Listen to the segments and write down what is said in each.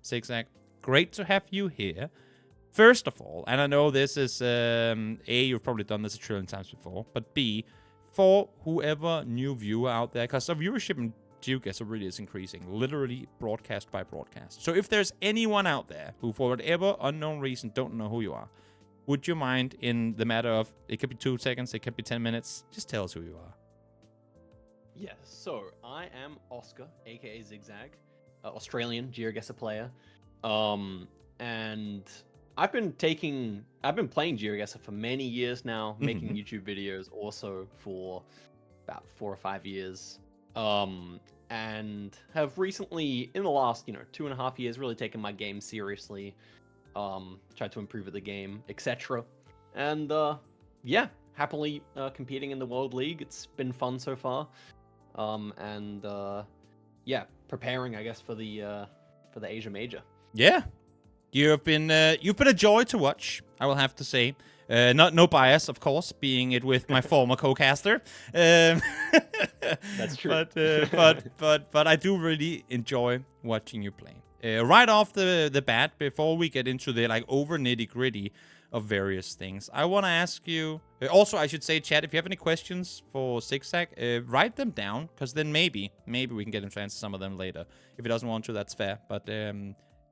Zi8gzag, great to have you here. First of all, and I know this is, A, you've probably done this a trillion times before, but B, for whoever new viewer out there, because our viewership in GeoGuessr really is increasing, literally broadcast by broadcast. So if there's anyone out there who, for whatever unknown reason, don't know who you are, would you mind, in the matter of, it could be 2 seconds, it could be 10 minutes, just tell us who you are. Yes, so I am Oscar, aka Zi8gzag, Australian GeoGuessr player, and I've been playing GeoGuessr for many years now, making YouTube videos also for about 4 or 5 years, and have recently, in the last 2.5 years, really taken my game seriously, tried to improve at the game, etc. And yeah, happily competing in the World League. It's been fun so far. Yeah, preparing, I guess, for the Asia Major. Yeah, you've been a joy to watch, I will have to say. No bias, of course, being it with my former co-caster. That's true. But I do really enjoy watching you play. Right off the bat, before we get into the over nitty-gritty of various things, I want to ask you. Also, I should say, chat, if you have any questions for Zi8gzag, write them down, because then maybe we can get him to answer some of them later. If he doesn't want to, that's fair. But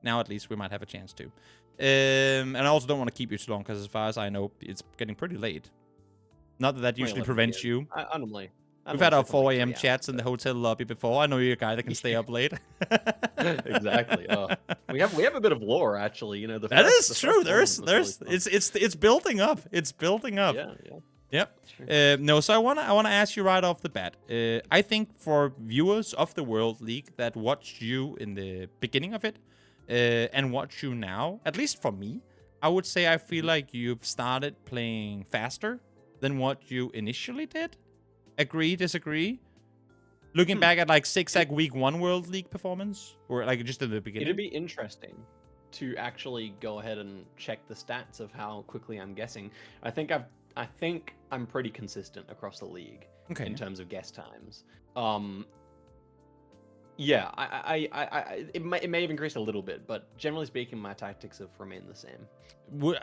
now at least we might have a chance to. And I also don't want to keep you too long, because as far as I know, it's getting pretty late. Not that usually prevents you. We've had our 4 a.m. chats in the hotel lobby before. I know you're a guy that can stay up late. Exactly. We have a bit of lore, actually. That is true. It's building up. It's building up. Yeah. Yep. No, so I wanna ask you right off the bat. I think for viewers of the World League that watched you in the beginning of it, and watch you now, at least for me, I would say I feel like you've started playing faster than what you initially did. Agree, disagree? Looking back at Zi8gzag Week 1 World League performance, or just in the beginning. It'd be interesting to actually go ahead and check the stats of how quickly I'm guessing. I think I'm pretty consistent across the league in terms of guess times. Yeah, it may have increased a little bit, but generally speaking, my tactics have remained the same.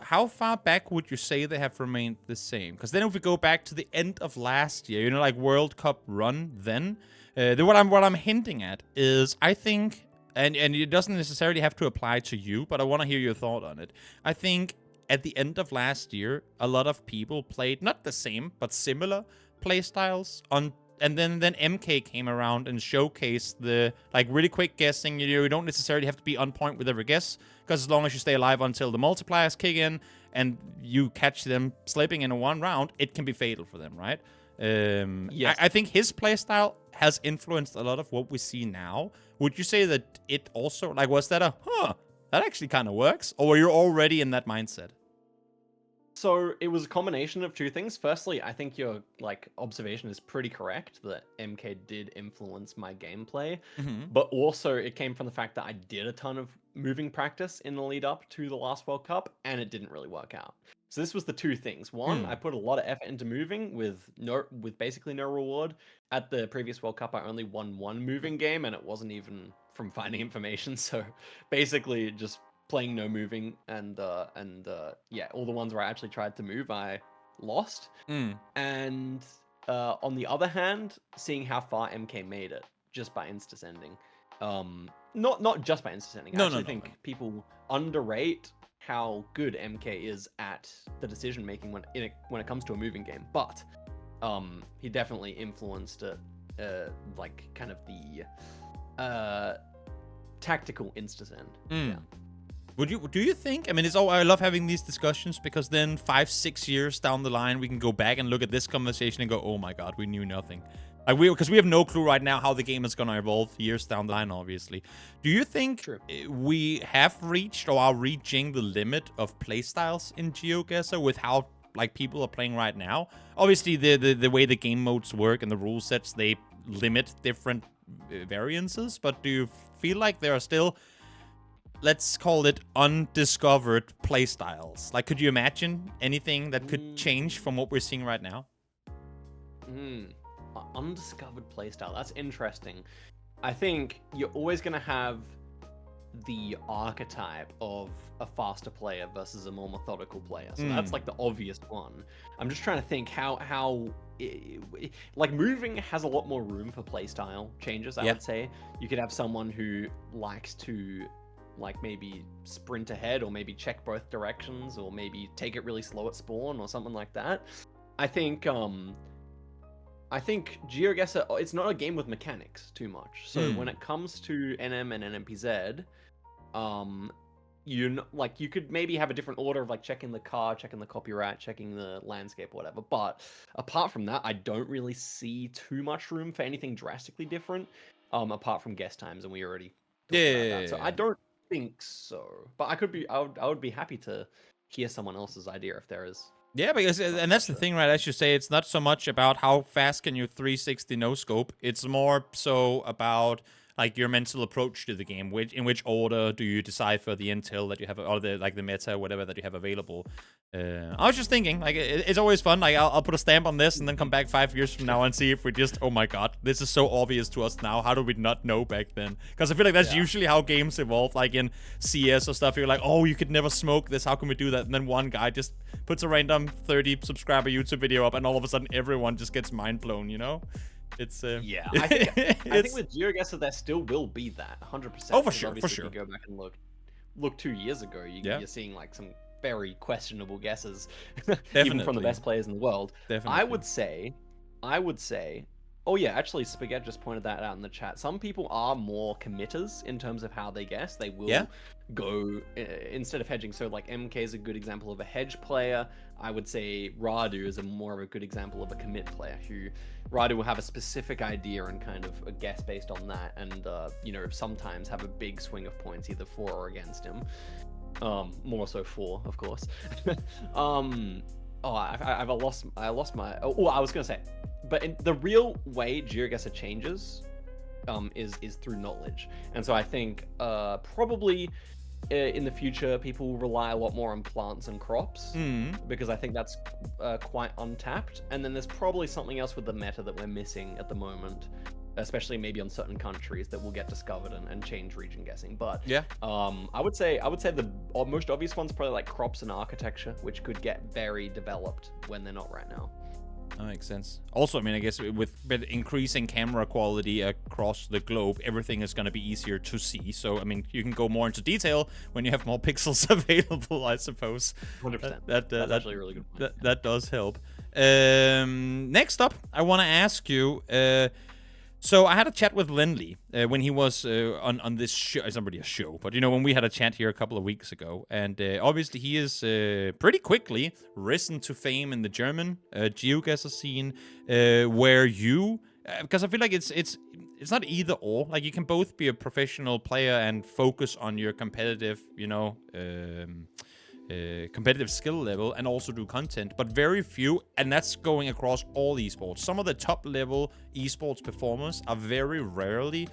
How far back would you say they have remained the same? Because then if we go back to the end of last year, World Cup run, then what I'm hinting at is, I think, and it doesn't necessarily have to apply to you, but I want to hear your thought on it. I think at the end of last year, a lot of people played not the same, but similar playstyles on. And then MK came around and showcased the really quick guessing. You don't necessarily have to be on point with every guess, because as long as you stay alive until the multipliers kick in and you catch them slipping in a one round, it can be fatal for them, right? Yes. I think his playstyle has influenced a lot of what we see now. Would you say that it also was that that actually kind of works, or were you already in that mindset? So it was a combination of two things. Firstly, I think your observation is pretty correct that MK did influence my gameplay, but also it came from the fact that I did a ton of moving practice in the lead up to the last World Cup, and it didn't really work out. So this was the two things. One, I put a lot of effort into moving with basically no reward. At the previous World Cup, I only won one moving game, and it wasn't even from finding information. So basically just playing no moving, and yeah, all the ones where I actually tried to move, I lost. And on the other hand, seeing how far MK made it just by insta-sending, not just by insta-sending. I actually think people underrate how good MK is at the decision making when it comes to a moving game. But he definitely influenced it, kind of the tactical insta-send. Yeah. Do you think? I mean, I love having these discussions, because then 5-6 years down the line, we can go back and look at this conversation and go, "Oh my God, we knew nothing." Because we have no clue right now how the game is gonna evolve years down the line. Obviously, do you think we have reached or are reaching the limit of playstyles in GeoGuessr with how people are playing right now? Obviously, the way the game modes work and the rule sets, they limit different variances. But do you feel like there are still, let's call it, undiscovered playstyles? Could you imagine anything that could change from what we're seeing right now? Undiscovered playstyle. That's interesting. I think you're always going to have the archetype of a faster player versus a more methodical player. So that's like the obvious one. I'm just trying to think how like moving has a lot more room for playstyle changes, I would say. You could have someone who likes to like maybe sprint ahead, or maybe check both directions, or maybe take it really slow at spawn or something like that. I think GeoGuessr, it's not a game with mechanics too much. So when it comes to NM and NMPZ, you could maybe have a different order of like checking the car, checking the copyright, checking the landscape, or whatever. But apart from that, I don't really see too much room for anything drastically different. Apart from guess times, and we already talked about that. So I don't think so. But I would be happy to hear someone else's idea if there is. Yeah, because and that's the thing, right? As you say, it's not so much about how fast can you 360 no scope. It's more so about like your mental approach to the game. In which order do you decipher the intel that you have, or the meta, whatever that you have available? I was just thinking, like it's always fun. Like I'll put a stamp on this and then come back 5 years from now and see if we just, oh my god, this is so obvious to us now. How do we not know back then? Because I feel like that's usually how games evolve. Like in CS or stuff, you're like, oh, you could never smoke this. How can we do that? And then one guy just puts a random 30 subscriber YouTube video up, and all of a sudden everyone just gets mind blown. You know? It's I think with GeoGuessr there still will be that 100%. Oh, for sure. If you go back and look 2 years ago, you're seeing like some very questionable guesses, even from the best players in the world. Definitely. I would say. Oh yeah, actually, Spaghetti just pointed that out in the chat. Some people are more committers in terms of how they guess. They will go instead of hedging. So like MK is a good example of a hedge player. I would say Radu is more of a good example of a commit player. Radu will have a specific idea and kind of a guess based on that, and sometimes have a big swing of points either for or against him. More so for, of course. I lost my. I was gonna say, but the real way GeoGuessr changes, is through knowledge, and so I think probably in the future people will rely a lot more on plants and crops, because I think that's quite untapped, and then there's probably something else with the meta that we're missing at the moment, especially maybe on certain countries that will get discovered and change region guessing. But I would say the most obvious one's probably like crops and architecture, which could get very developed when they're not right now. That makes sense. Also, I mean, I guess with increasing camera quality across the globe, everything is going to be easier to see. So, I mean, you can go more into detail when you have more pixels available, I suppose. 100%. That's actually a really good point. That does help. Next up, I want to ask you... So I had a chat with Lindley when he was on this show. It's not really a show, but when we had a chat here a couple of weeks ago, and obviously he is pretty quickly risen to fame in the German GeoGuessr scene, where you, because I feel like it's not either or. Like you can both be a professional player and focus on your competitive, competitive skill level and also do content, but very few, and that's going across all esports. Some of the top level esports performers are very rarely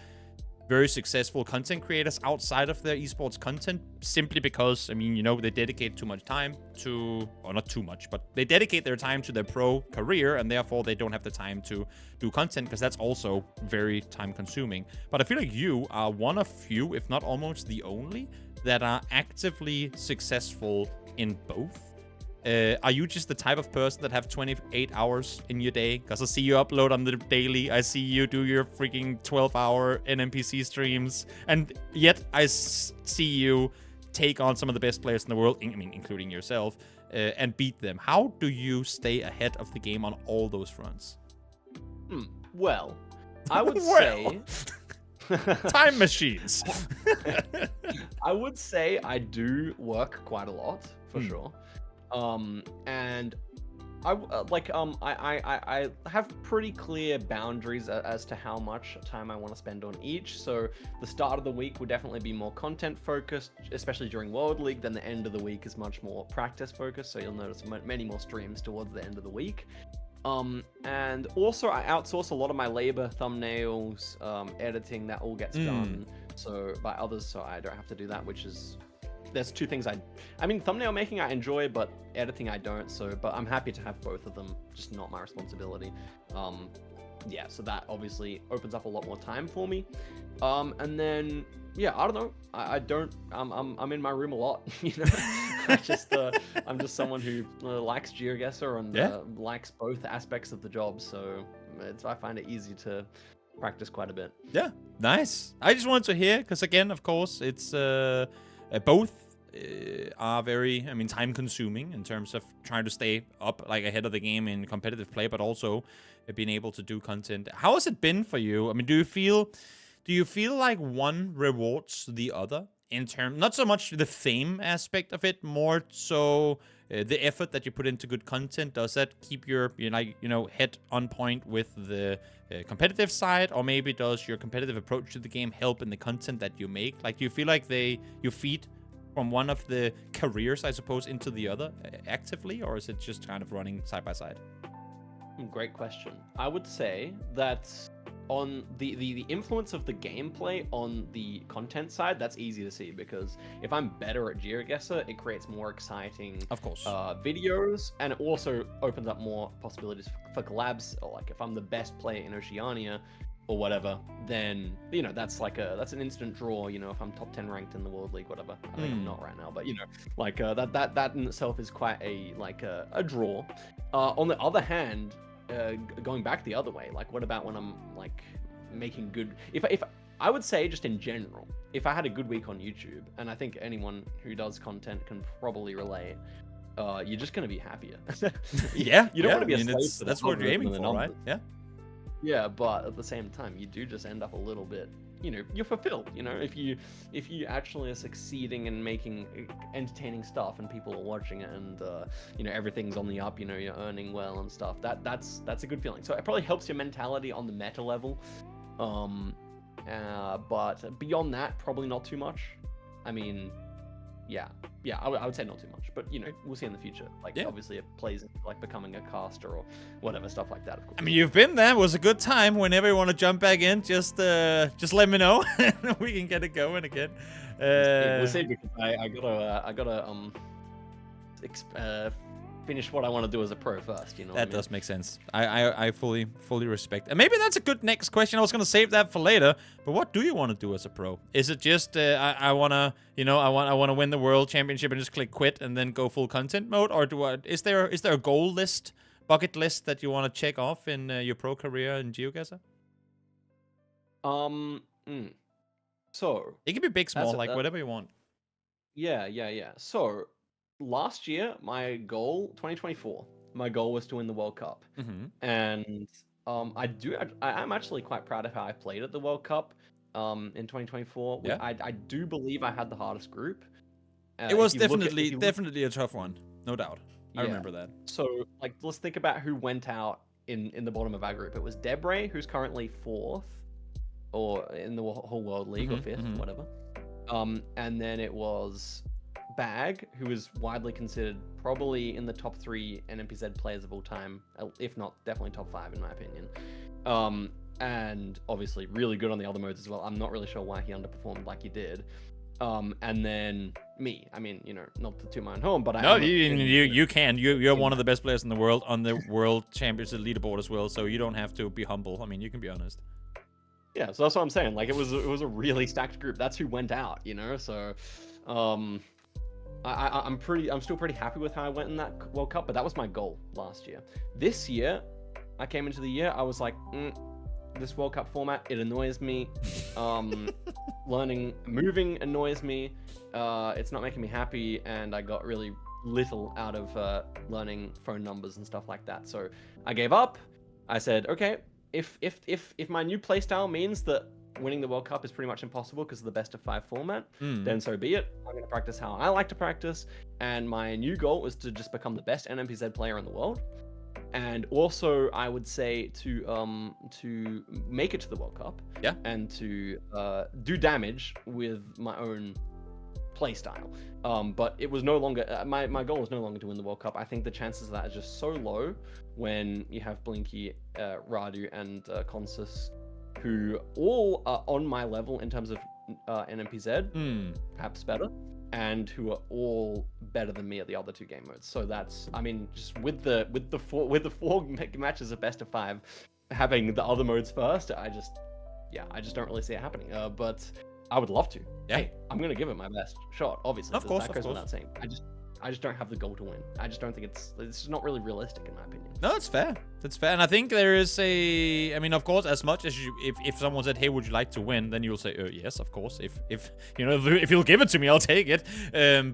very successful content creators outside of their esports content, simply because, I mean, they dedicate too much time to, or not too much, but they dedicate their time to their pro career, and therefore they don't have the time to do content, because that's also very time consuming. But I feel like you are one of few, if not almost the only, that are actively successful in both. Are you just the type of person that have 28 hours in your day? Because I see you upload on the daily. I see you do your freaking 12-hour NMPZ streams. And yet I see you take on some of the best players in the world, including yourself, and beat them. How do you stay ahead of the game on all those fronts? Well, I would say... Time machines. I would say I do work quite a lot, for sure. And I have pretty clear boundaries as to how much time I want to spend on each. So the start of the week would definitely be more content focused, especially during World League. Then the end of the week is much more practice focused. So you'll notice many more streams towards the end of the week. And also I outsource a lot of my labor, thumbnails, editing, that all gets done by others, so I don't have to do that, which is, there's two things I mean, thumbnail making I enjoy, but editing I don't, but I'm happy to have both of them, just not my responsibility. yeah, so that obviously opens up a lot more time for me. And then yeah, I don't know. I'm in my room a lot, you know. I'm just someone who likes GeoGuessr and likes both aspects of the job, so I find it easy to practice quite a bit. Yeah, nice. I just wanted to hear, because again, of course, it's both are very, I mean, time consuming in terms of trying to stay up like ahead of the game in competitive play, but also being able to do content. How has it been for you? I mean, do you feel like one rewards the other in terms, not so much the fame aspect of it, more so the effort that you put into good content? Does that keep your head on point with the competitive side, or maybe does your competitive approach to the game help in the content that you make? Like, do you feel like you feed from one of the careers, I suppose, into the other actively, or is it just kind of running side by side? Great question. I would say that on the influence of the gameplay on the content side, that's easy to see, because if I'm better at GeoGuessr, it creates more exciting, of course, videos, and it also opens up more possibilities for collabs. Or like if I'm the best player in Oceania or whatever, then that's an instant draw. If I'm top 10 ranked in the World League, whatever. I think I'm not right now, but like that in itself is quite a draw. On the other hand, going back the other way, like what about when I'm like making good, if I would say, just in general, if I had a good week on YouTube, and I think anyone who does content can probably relate, you're just going to be happier. You don't want to be a slave to that's what you're aiming for, right? Yeah, but at the same time, you do just end up a little bit, you're fulfilled. If you actually are succeeding in making entertaining stuff and people are watching it, and everything's on the up, you're earning well and stuff, that's a good feeling. So it probably helps your mentality on the meta level, but beyond that, probably not too much. I mean, I would say not too much, but we'll see in the future. Like, obviously it plays into like becoming a caster or whatever, stuff like that, of course. I mean, you've been there. It was a good time. Whenever you want to jump back in, just let me know. We can get it going again. We'll see, because I gotta finish what I want to do as a pro first. That does make sense. I fully respect. And maybe that's a good next question. I was gonna save that for later. But what do you want to do as a pro? Is it just I wanna I wanna win the world championship and just click quit and then go full content mode, or is there a goal list, bucket list that you want to check off in your pro career in GeoGuessr? So it can be big, small, like whatever you want. Yeah. So last year, my goal, 2024, my goal was to win the World Cup. And I'm actually quite proud of how I played at the World Cup in 2024. I do believe I had the hardest group. It was definitely a tough one, no doubt. I remember that. So, like, let's think about who went out in the bottom of our group. It was Debray, who's currently 4th, or in the whole World League, or 5th, whatever. And then it was Bag, who is widely considered probably in the top 3 NMPZ players of all time, if not definitely top 5 in my opinion. And obviously really good on the other modes as well. I'm not really sure why he underperformed like he did. And then me. I mean, not to toot my own horn, but you're one of the best players in the world on the World Championship leaderboard as well, so you don't have to be humble. I mean, you can be honest. Yeah, so that's what I'm saying. Like, it was a really stacked group. That's who went out, so I'm still pretty happy with how I went in that World Cup, but that was my goal last year. This year, I came into the year, I was like, this World Cup format, it annoys me. Moving annoys me. It's not making me happy, and I got really little out of learning phone numbers and stuff like that. So I gave up. I said, okay, if my new playstyle means that winning the World Cup is pretty much impossible because of the best of 5 format, then so be it. I'm going to practice how I like to practice, and my new goal is to just become the best NMPZ player in the world, and also I would say to make it to the World Cup, and to do damage with my own playstyle. But it was no longer my goal was no longer to win the World Cup. I think the chances of that are just so low when you have Blinky, Radu, and Consus, who all are on my level in terms of NMPZ, perhaps better, and who are all better than me at the other 2 game modes. So that's, I mean, just with the 4 matches of best of 5, having the other modes first. I just don't really see it happening. But I would love to. Yeah. Hey, I'm gonna give it my best shot. Obviously, Of course, that goes without saying. I just don't have the goal to win. I just don't think it's not really realistic in my opinion. No, that's fair. That's fair. And I think there is I mean, of course, as much as if someone said, "Hey, would you like to win?" then you'll say, "Yes, of course. If you'll give it to me, I'll take it."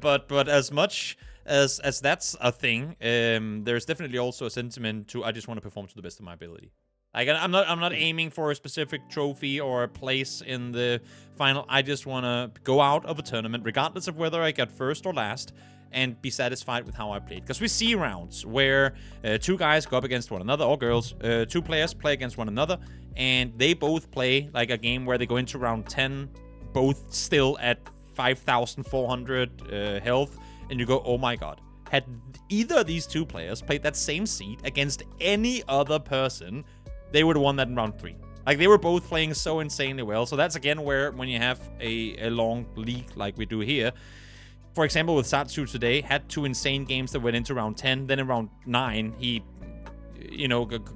But as much as that's a thing, there's definitely also a sentiment to I just want to perform to the best of my ability. Like, I'm not aiming for a specific trophy or a place in the final. I just want to go out of a tournament, regardless of whether I get first or last, and be satisfied with how I played. Because we see rounds where two guys go up against one another, or girls, two players play against one another, and they both play like a game where they go into round 10, both still at 5,400 health, and you go, oh my god. Had either of these two players played that same seed against any other person, they would have won that in round 3. Like, they were both playing so insanely well. So that's, again, where when you have a long league like we do here, for example, with Satsu today, had 2 insane games that went into round 10. Then in round 9, he,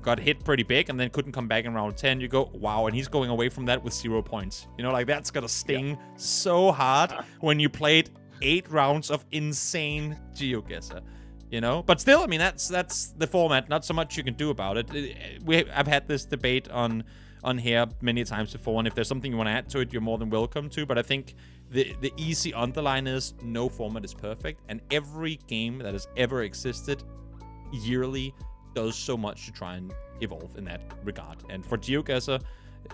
got hit pretty big and then couldn't come back in round 10. You go, wow, and he's going away from that with 0 points. Like, that's gonna sting so hard when you played 8 rounds of insane GeoGuessr. But still, I mean, that's the format. Not so much you can do about it. I've had this debate on here many times before, and if there's something you want to add to it, you're more than welcome to. But I think the easy underline is no format is perfect, and every game that has ever existed yearly does so much to try and evolve in that regard. And for GeoGuessr,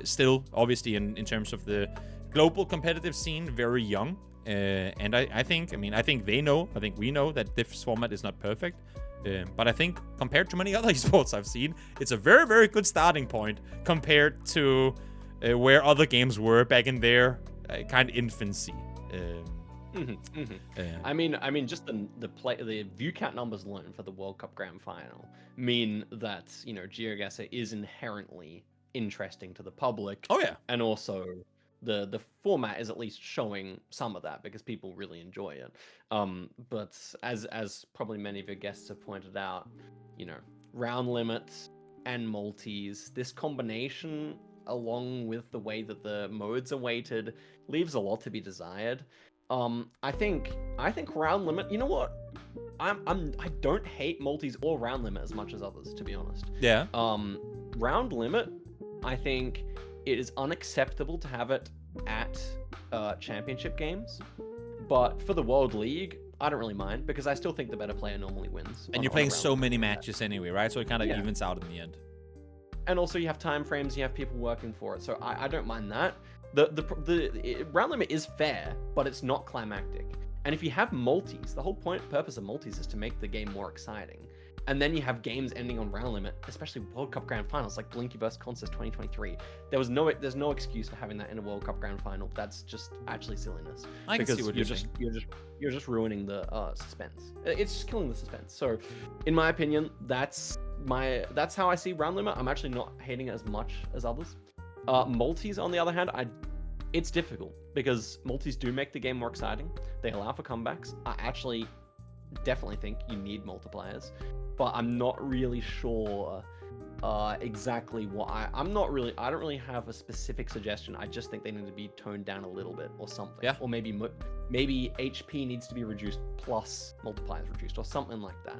still, obviously, in terms of the global competitive scene, very young. And I think they know, I think we know that this format is not perfect. But I think compared to many other esports I've seen, it's a very, very good starting point compared to where other games were back in their kind of infancy. I mean, just the view count numbers alone for the World Cup Grand Final mean that GeoGuessr is inherently interesting to the public. Oh yeah, and also the format is at least showing some of that because people really enjoy it. But as probably many of your guests have pointed out, round limits and multis, this combination, along with the way that the modes are weighted, leaves a lot to be desired. I think round limit. You know what? I don't hate multis or round limit as much as others, to be honest. Yeah. Round limit, I think it is unacceptable to have it at championship games, but for the World League, I don't really mind because I still think the better player normally wins. And you're playing so many matches anyway, right? So it kind of evens out in the end. And also you have time frames, you have people working for it, so I don't mind that. The round limit is fair, but it's not climactic. And if you have multis, the whole purpose of multis is to make the game more exciting. And then you have games ending on round limit, especially World Cup Grand Finals like Blinky vs. Consus 2023. There's no excuse for having that in a World Cup Grand Final. That's just actually silliness. I can see what you're just ruining the suspense. It's just killing the suspense. So, in my opinion, that's how I see round limit. I'm actually not hating it as much as others. Multis, on the other hand, it's difficult because multis do make the game more exciting. They allow for comebacks. I actually definitely think you need multipliers, but I'm not really sure exactly what I don't really have a specific suggestion. I just think they need to be toned down a little bit or something. Yeah. Or maybe HP needs to be reduced plus multipliers reduced or something like that.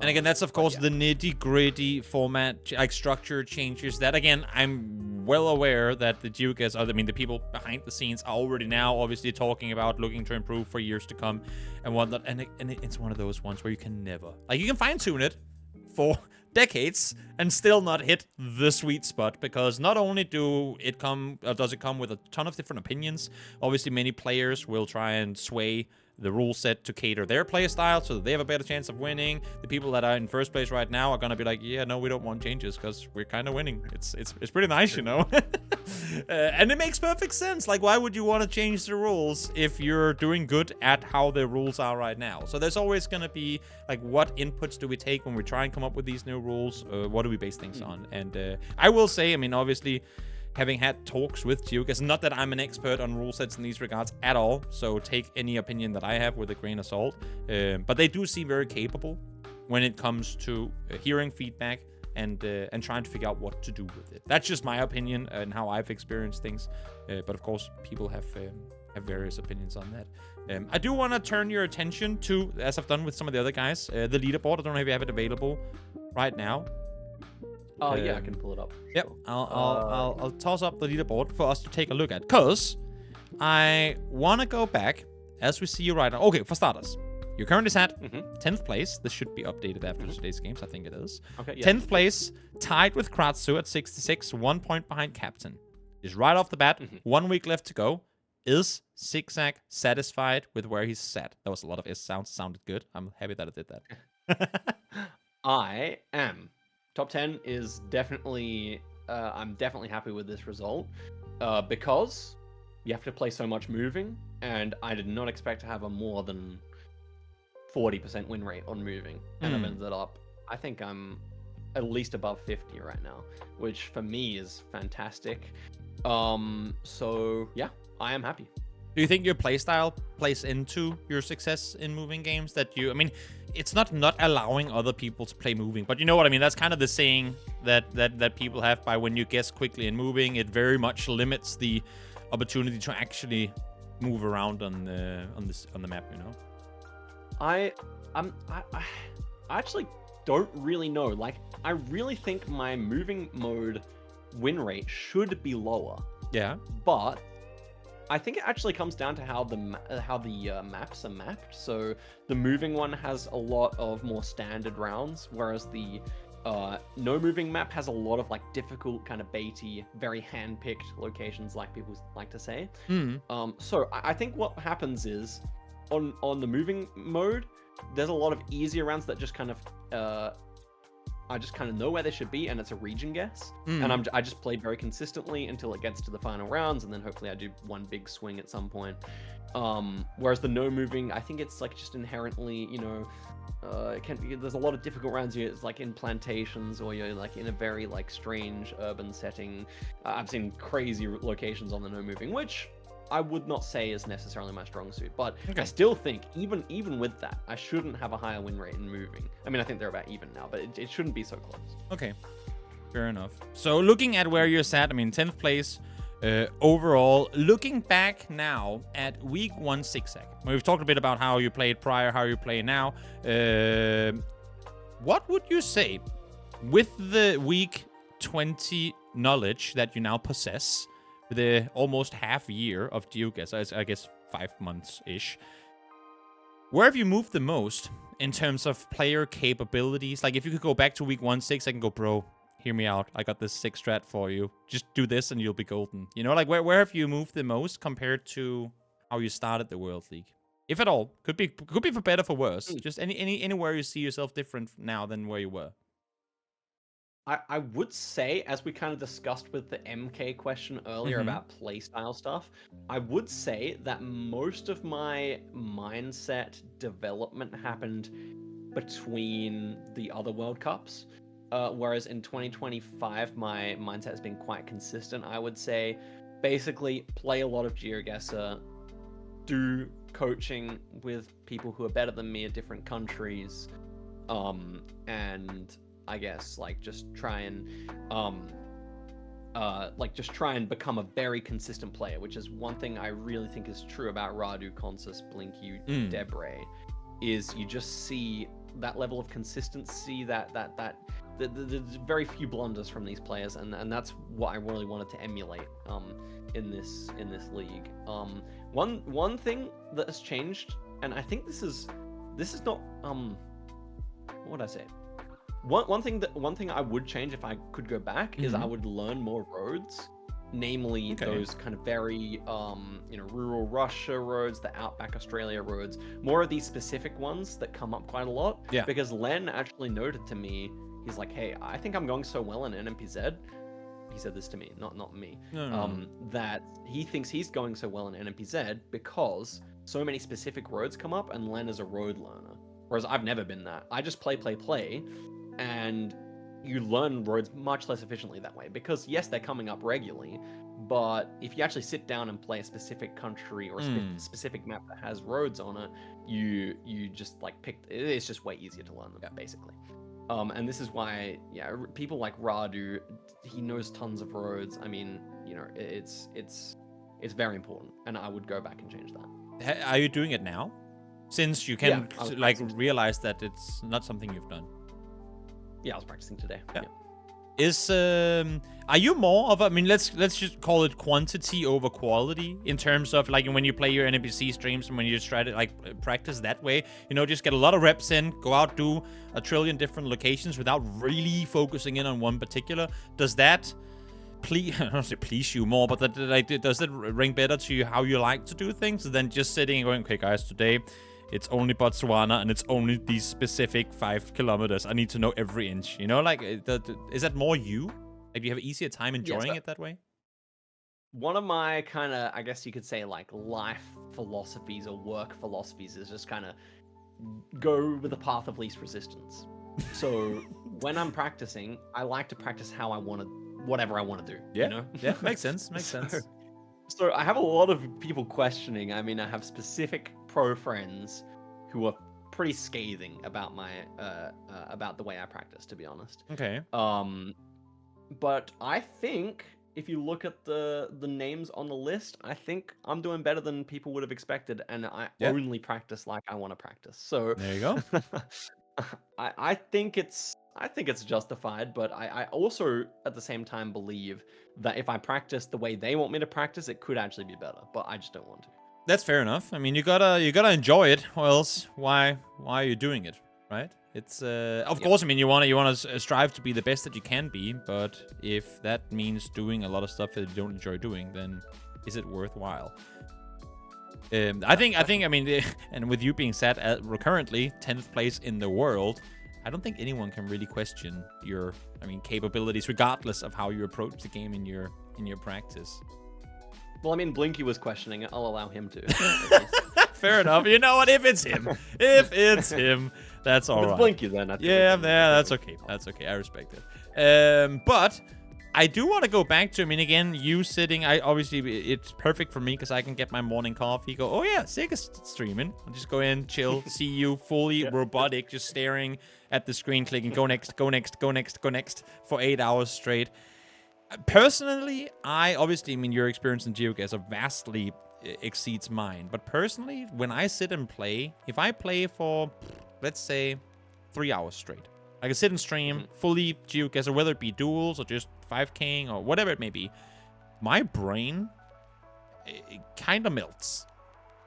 And again, that's of course the nitty-gritty format, like structure changes. That again, I'm well aware that the GeoGuessr, the people behind the scenes are already now obviously talking about looking to improve for years to come and whatnot. And it's one of those ones where you can you can fine-tune it for decades and still not hit the sweet spot, because not only does it come with a ton of different opinions. Obviously, many players will try and sway the rule set to cater their play style so that they have a better chance of winning. The people that are in first place right now are gonna be like, yeah, no, we don't want changes because we're kind of winning. It's pretty nice, and it makes perfect sense. Like, why would you want to change the rules if you're doing good at how the rules are right now? So there's always gonna be like, what inputs do we take when we try and come up with these new rules? What do we base things on? And I will say, obviously, having had talks with GeoGuessr, not that I'm an expert on rule sets in these regards at all, so take any opinion that I have with a grain of salt. But they do seem very capable when it comes to hearing feedback, and trying to figure out what to do with it. That's just my opinion and how I've experienced things. But of course, people have various opinions on that. I do want to turn your attention to, as I've done with some of the other guys, the leaderboard. I don't know if you have it available right now. Oh yeah, I can pull it up. Yep, I'll toss up the leaderboard for us to take a look at, cause I want to go back as we see you right now. Okay, for starters, you're currently at 10th place. This should be updated after today's games. I think it is. Okay, yeah. 10th place, tied with Kratzu at 66, 1 point behind Captain. Just right off the bat, 1 week left to go. Is Zi8gzag satisfied with where he's sat? That was a lot of S sounds. Sounded good. I'm happy that I did that. I am. Top 10 is definitely, I'm definitely happy with this result because you have to play so much moving, and I did not expect to have a more than 40% win rate on moving, and I've ended up, I think I'm at least above 50 right now, which for me is fantastic. So yeah, I am happy. Do you think your playstyle plays into your success in moving games? That you, I mean, it's not allowing other people to play moving, but you know what I mean? That's kind of the saying that people have by when you guess quickly in moving, it very much limits the opportunity to actually move around on the map, you know? I actually don't really know. Like, I really think my moving mode win rate should be lower. Yeah. But I think it actually comes down to how the maps are mapped. So the moving one has a lot of more standard rounds, whereas the no moving map has a lot of like difficult, kind of baity, very hand-picked locations, like people like to say. So I think what happens is on the moving mode, there's a lot of easier rounds that just kind of I just kind of know where they should be, and it's a region guess. And I just play very consistently until it gets to the final rounds, and then hopefully I do one big swing at some point. Whereas the no moving, I think it's like just inherently, you know, there's a lot of difficult rounds. It's like in plantations, or you're like in a very like strange urban setting. I've seen crazy locations on the no moving, which I would not say is necessarily my strong suit, but I still think even with that, I shouldn't have a higher win rate in moving. I mean, I think they're about even now, but it shouldn't be so close. Okay, fair enough. So looking at where you're sat, I mean, 10th place overall. Looking back now at week 1 Zi8gzag, we've talked a bit about how you played prior, how you play now. What would you say with the week 20 knowledge that you now possess? The almost half year of GeoGuessr, I guess 5 months-ish. Where have you moved the most in terms of player capabilities? Like, if you could go back to week 1 6, I can go, bro, hear me out. I got this 6 strat for you. Just do this and you'll be golden. You know, like, where have you moved the most compared to how you started the World League? If at all. Could be for better, for worse. Just anywhere you see yourself different now than where you were. I would say, as we kind of discussed with the MK question earlier about playstyle stuff, I would say that most of my mindset development happened between the other World Cups. Whereas in 2025, my mindset has been quite consistent, I would say. Basically, play a lot of GeoGuessr, do coaching with people who are better than me at different countries, and I guess like just try and become a very consistent player, which is one thing I really think is true about Radu, Consus, Blinky, Debre, is you just see that level of consistency, that the very few blunders from these players, and that's what I really wanted to emulate in this league. One thing that has changed, and I think this is not what would I say? One thing I would change if I could go back is I would learn more roads, namely those kind of very rural Russia roads, the Outback Australia roads, more of these specific ones that come up quite a lot. Yeah. Because Len actually noted to me, he's like, hey, I think I'm going so well in NMPZ. He said this to me, not me. That he thinks he's going so well in NMPZ because so many specific roads come up, and Len is a road learner. Whereas I've never been that. I just play, and you learn roads much less efficiently that way. Because yes, they're coming up regularly, but if you actually sit down and play a specific country or a specific map that has roads on it, you just like it's just way easier to learn them, basically. And this is why, yeah, people like Radu, he knows tons of roads. I mean, you know, it's very important, and I would go back and change that. Are you doing it now? Since you Yeah, can I was like practicing. realize that it's not something you've done. Yeah, I was practicing today. Yeah. Yeah. Is are you more of a, I mean, let's just call it quantity over quality in terms of like when you play your NMPZ streams and when you just try to like practice that way, you know, just get a lot of reps in, go out, do a trillion different locations without really focusing in on one particular. Does that please, I don't say please you more, but that, like, does it ring better to you how you like to do things than just sitting and going, okay guys, today it's only Botswana and it's only these specific 5 kilometers. I need to know every inch. You know, like, is that more you? Like, do you have an easier time enjoying it that way? One of my kind of, I guess you could say, like life philosophies or work philosophies is just kind of go with the path of least resistance. So when I'm practicing, I like to practice how I want to, whatever I want to do. Yeah, you know? yeah, makes sense. Makes sense. So I have a lot of people questioning. I mean, I have specific pro friends who are pretty scathing about my about the way I practice, to be honest. Okay. But I think if you look at the names on the list, I think I'm doing better than people would have expected, and I only practice like I want to practice. So there you go. I think it's justified, but I also at the same time believe that if I practice the way they want me to practice, it could actually be better. But I just don't want to. That's fair enough. I mean, you gotta enjoy it, or else why are you doing it, right? It's of course. I mean, you wanna strive to be the best that you can be, but if that means doing a lot of stuff that you don't enjoy doing, then is it worthwhile? I think. I mean, and with you being set at currently 10th place in the world, I don't think anyone can really question your, I mean, capabilities, regardless of how you approach the game in your practice. Well, I mean, Blinky was questioning it. I'll allow him to. Fair enough. You know what? If it's him, that's all right. It's Blinky then. Yeah, that's okay. That's okay. I respect it. But I do want to go back to, I mean, again, you sitting, obviously, it's perfect for me because I can get my morning coffee, go, oh yeah, Zig is streaming. I'll just go in, chill, see you fully robotic, just staring at the screen, clicking, go next, go next, go next, go next for 8 hours straight. Personally, I mean, your experience in GeoGuessr vastly exceeds mine. But personally, when I sit and play, if I play for, let's say, 3 hours straight, I can sit and stream fully GeoGuessr, whether it be duels or just 5King or whatever it may be, my brain kind of melts.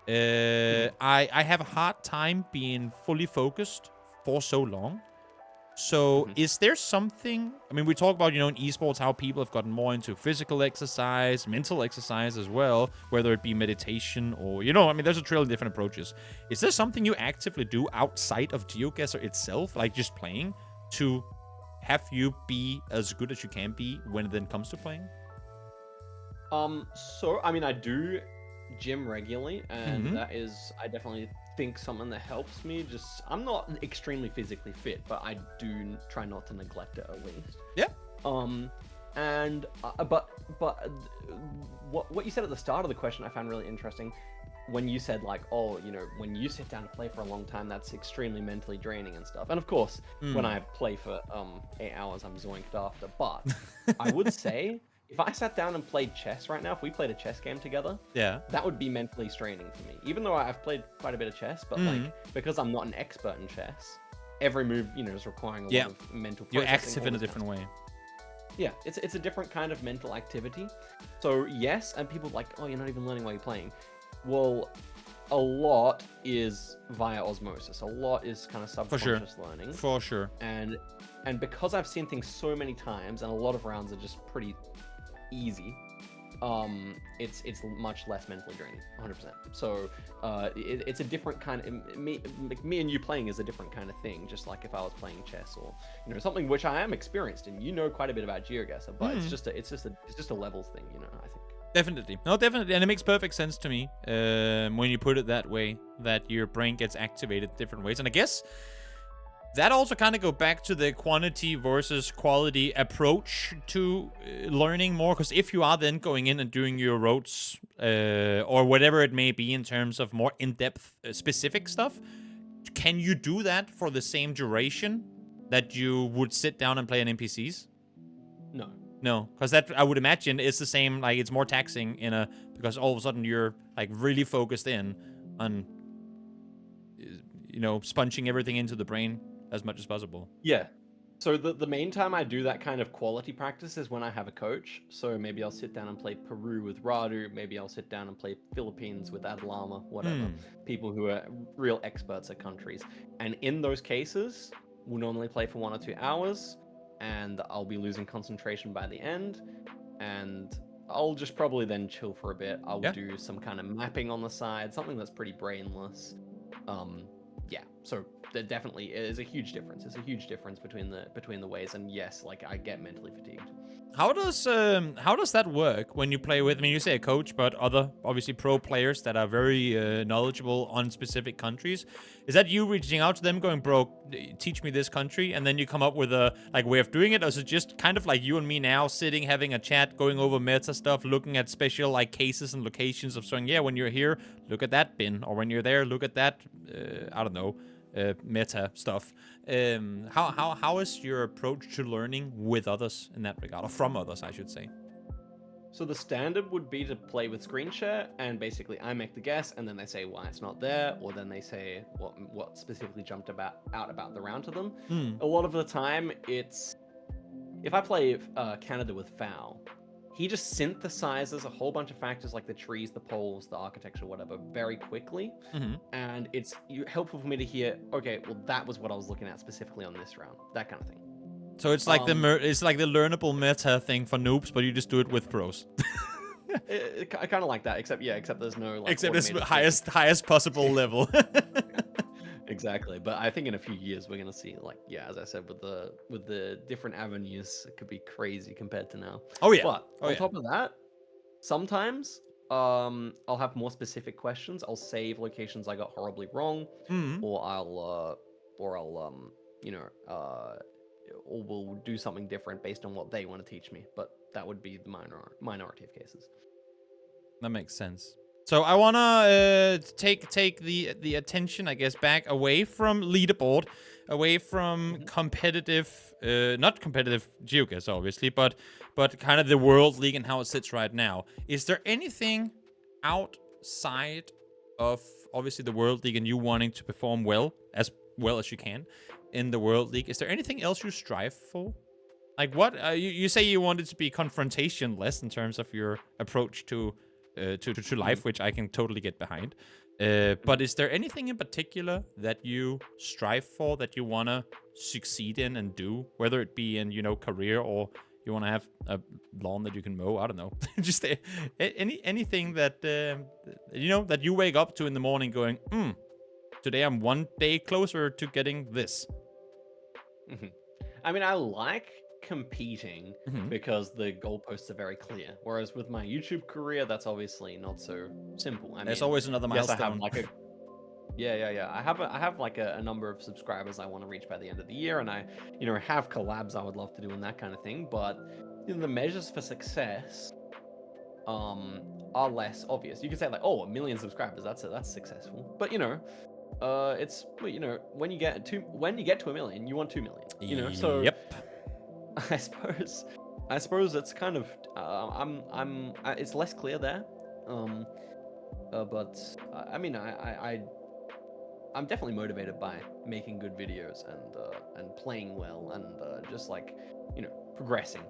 I have a hard time being fully focused for so long. So is there something, I mean, we talk about, you know, in esports, how people have gotten more into physical exercise, mental exercise as well, whether it be meditation or, you know, I mean, there's a trillion different approaches. Is there something you actively do outside of GeoGuessr itself, like just playing, to have you be as good as you can be when it then comes to playing? So, I mean, I do gym regularly, and that is, I definitely think something that helps me. Just, I'm not extremely physically fit, but I do try not to neglect it at least. Yeah. And but what you said at the start of the question I found really interesting, when you said like, oh, you know, when you sit down to play for a long time, that's extremely mentally draining and stuff. And of course, when I play for 8 hours, I'm zoinked after. But I would say, if I sat down and played chess right now, if we played a chess game together, that would be mentally straining for me. Even though I've played quite a bit of chess, but like, because I'm not an expert in chess, every move, you know, is requiring a lot of mental processing. You're active in a different way. Yeah, it's a different kind of mental activity. So yes, and people are like, oh, you're not even learning while you're playing. Well, a lot is via osmosis. A lot is kind of subconscious learning. For sure. And because I've seen things so many times, and a lot of rounds are just pretty easy, it's much less mentally draining, 100%. So it's a different kind of, me and you playing is a different kind of thing, just like if I was playing chess or, you know, something which I am experienced in. You know quite a bit about GeoGuessr, but it's just a levels thing, you know, I think. Definitely. No, definitely. And it makes perfect sense to me when you put it that way, that your brain gets activated different ways. And I guess that also kind of go back to the quantity versus quality approach to learning more. Because if you are then going in and doing your roads or whatever it may be in terms of more in-depth specific stuff, can you do that for the same duration that you would sit down and play an NPCs? No. No, because that I would imagine is the same. Like it's more taxing because all of a sudden you're like really focused in on sponging everything into the brain as much as possible. Yeah. So the main time I do that kind of quality practice is when I have a coach. So maybe I'll sit down and play Peru with Radu. Maybe I'll sit down and play Philippines with Adlama, whatever. People who are real experts at countries. And in those cases, we'll normally play for 1 or 2 hours, and I'll be losing concentration by the end. And I'll just probably then chill for a bit. I'll do some kind of mapping on the side, something that's pretty brainless. Yeah, so there definitely is a huge difference. It's a huge difference between the ways, and yes, like I get mentally fatigued. How does that work when you play with? I mean, you say a coach, but other obviously pro players that are very knowledgeable on specific countries. Is that you reaching out to them, going, "Bro, teach me this country," and then you come up with a way of doing it, or is it just kind of like you and me now sitting having a chat, going over meta stuff, looking at special cases and locations of saying, yeah, when you're here, look at that bin, or when you're there, look at that. I don't know. Meta stuff. How is your approach to learning with others in that regard, or from others, I should say? So the standard would be to play with screen share, and basically I make the guess, and then they say why it's not there, or then they say what specifically jumped out about the round to them. A lot of the time, it's if I play Canada with Foul, he just synthesizes a whole bunch of factors like the trees, the poles, the architecture, whatever, very quickly. And it's helpful for me to hear, okay, well, that was what I was looking at specifically on this round, that kind of thing. So it's like it's like the learnable meta thing for noobs, but you just do it with pros. I kind of like that, except there's no except it's highest possible level. Exactly, but I think in a few years we're gonna see, as I said, with the different avenues, it could be crazy compared to now. Oh yeah. But on top of that, sometimes I'll have more specific questions. I'll save locations I got horribly wrong, or we'll do something different based on what they want to teach me. But that would be the minority of cases. That makes sense. So I wanna take the attention, I guess, back away from leaderboard, away from competitive, not competitive GeoGuessr, obviously, but kind of the World League and how it sits right now. Is there anything outside of obviously the World League and you wanting to perform well as you can in the World League? Is there anything else you strive for? Like what you say you wanted to be confrontation-less in terms of your approach to life, which I can totally get behind. But is there anything in particular that you strive for, that you want to succeed in and do, whether it be in, career, or you want to have a lawn that you can mow? I don't know. Just anything that, that you wake up to in the morning going, today I'm one day closer to getting this. I mean, I like competing because the goalposts are very clear, whereas with my YouTube career, that's obviously not so simple. There's always another milestone. Yes, I have I have a number of subscribers I want to reach by the end of the year, and I have collabs I would love to do and that kind of thing. But the measures for success are less obvious. You can say 1 million subscribers, that's successful, but it's when you get to 1 million, you want 2 million. So yep. I suppose it's kind of it's less clear there, but I mean I'm definitely motivated by making good videos and playing well and just progressing.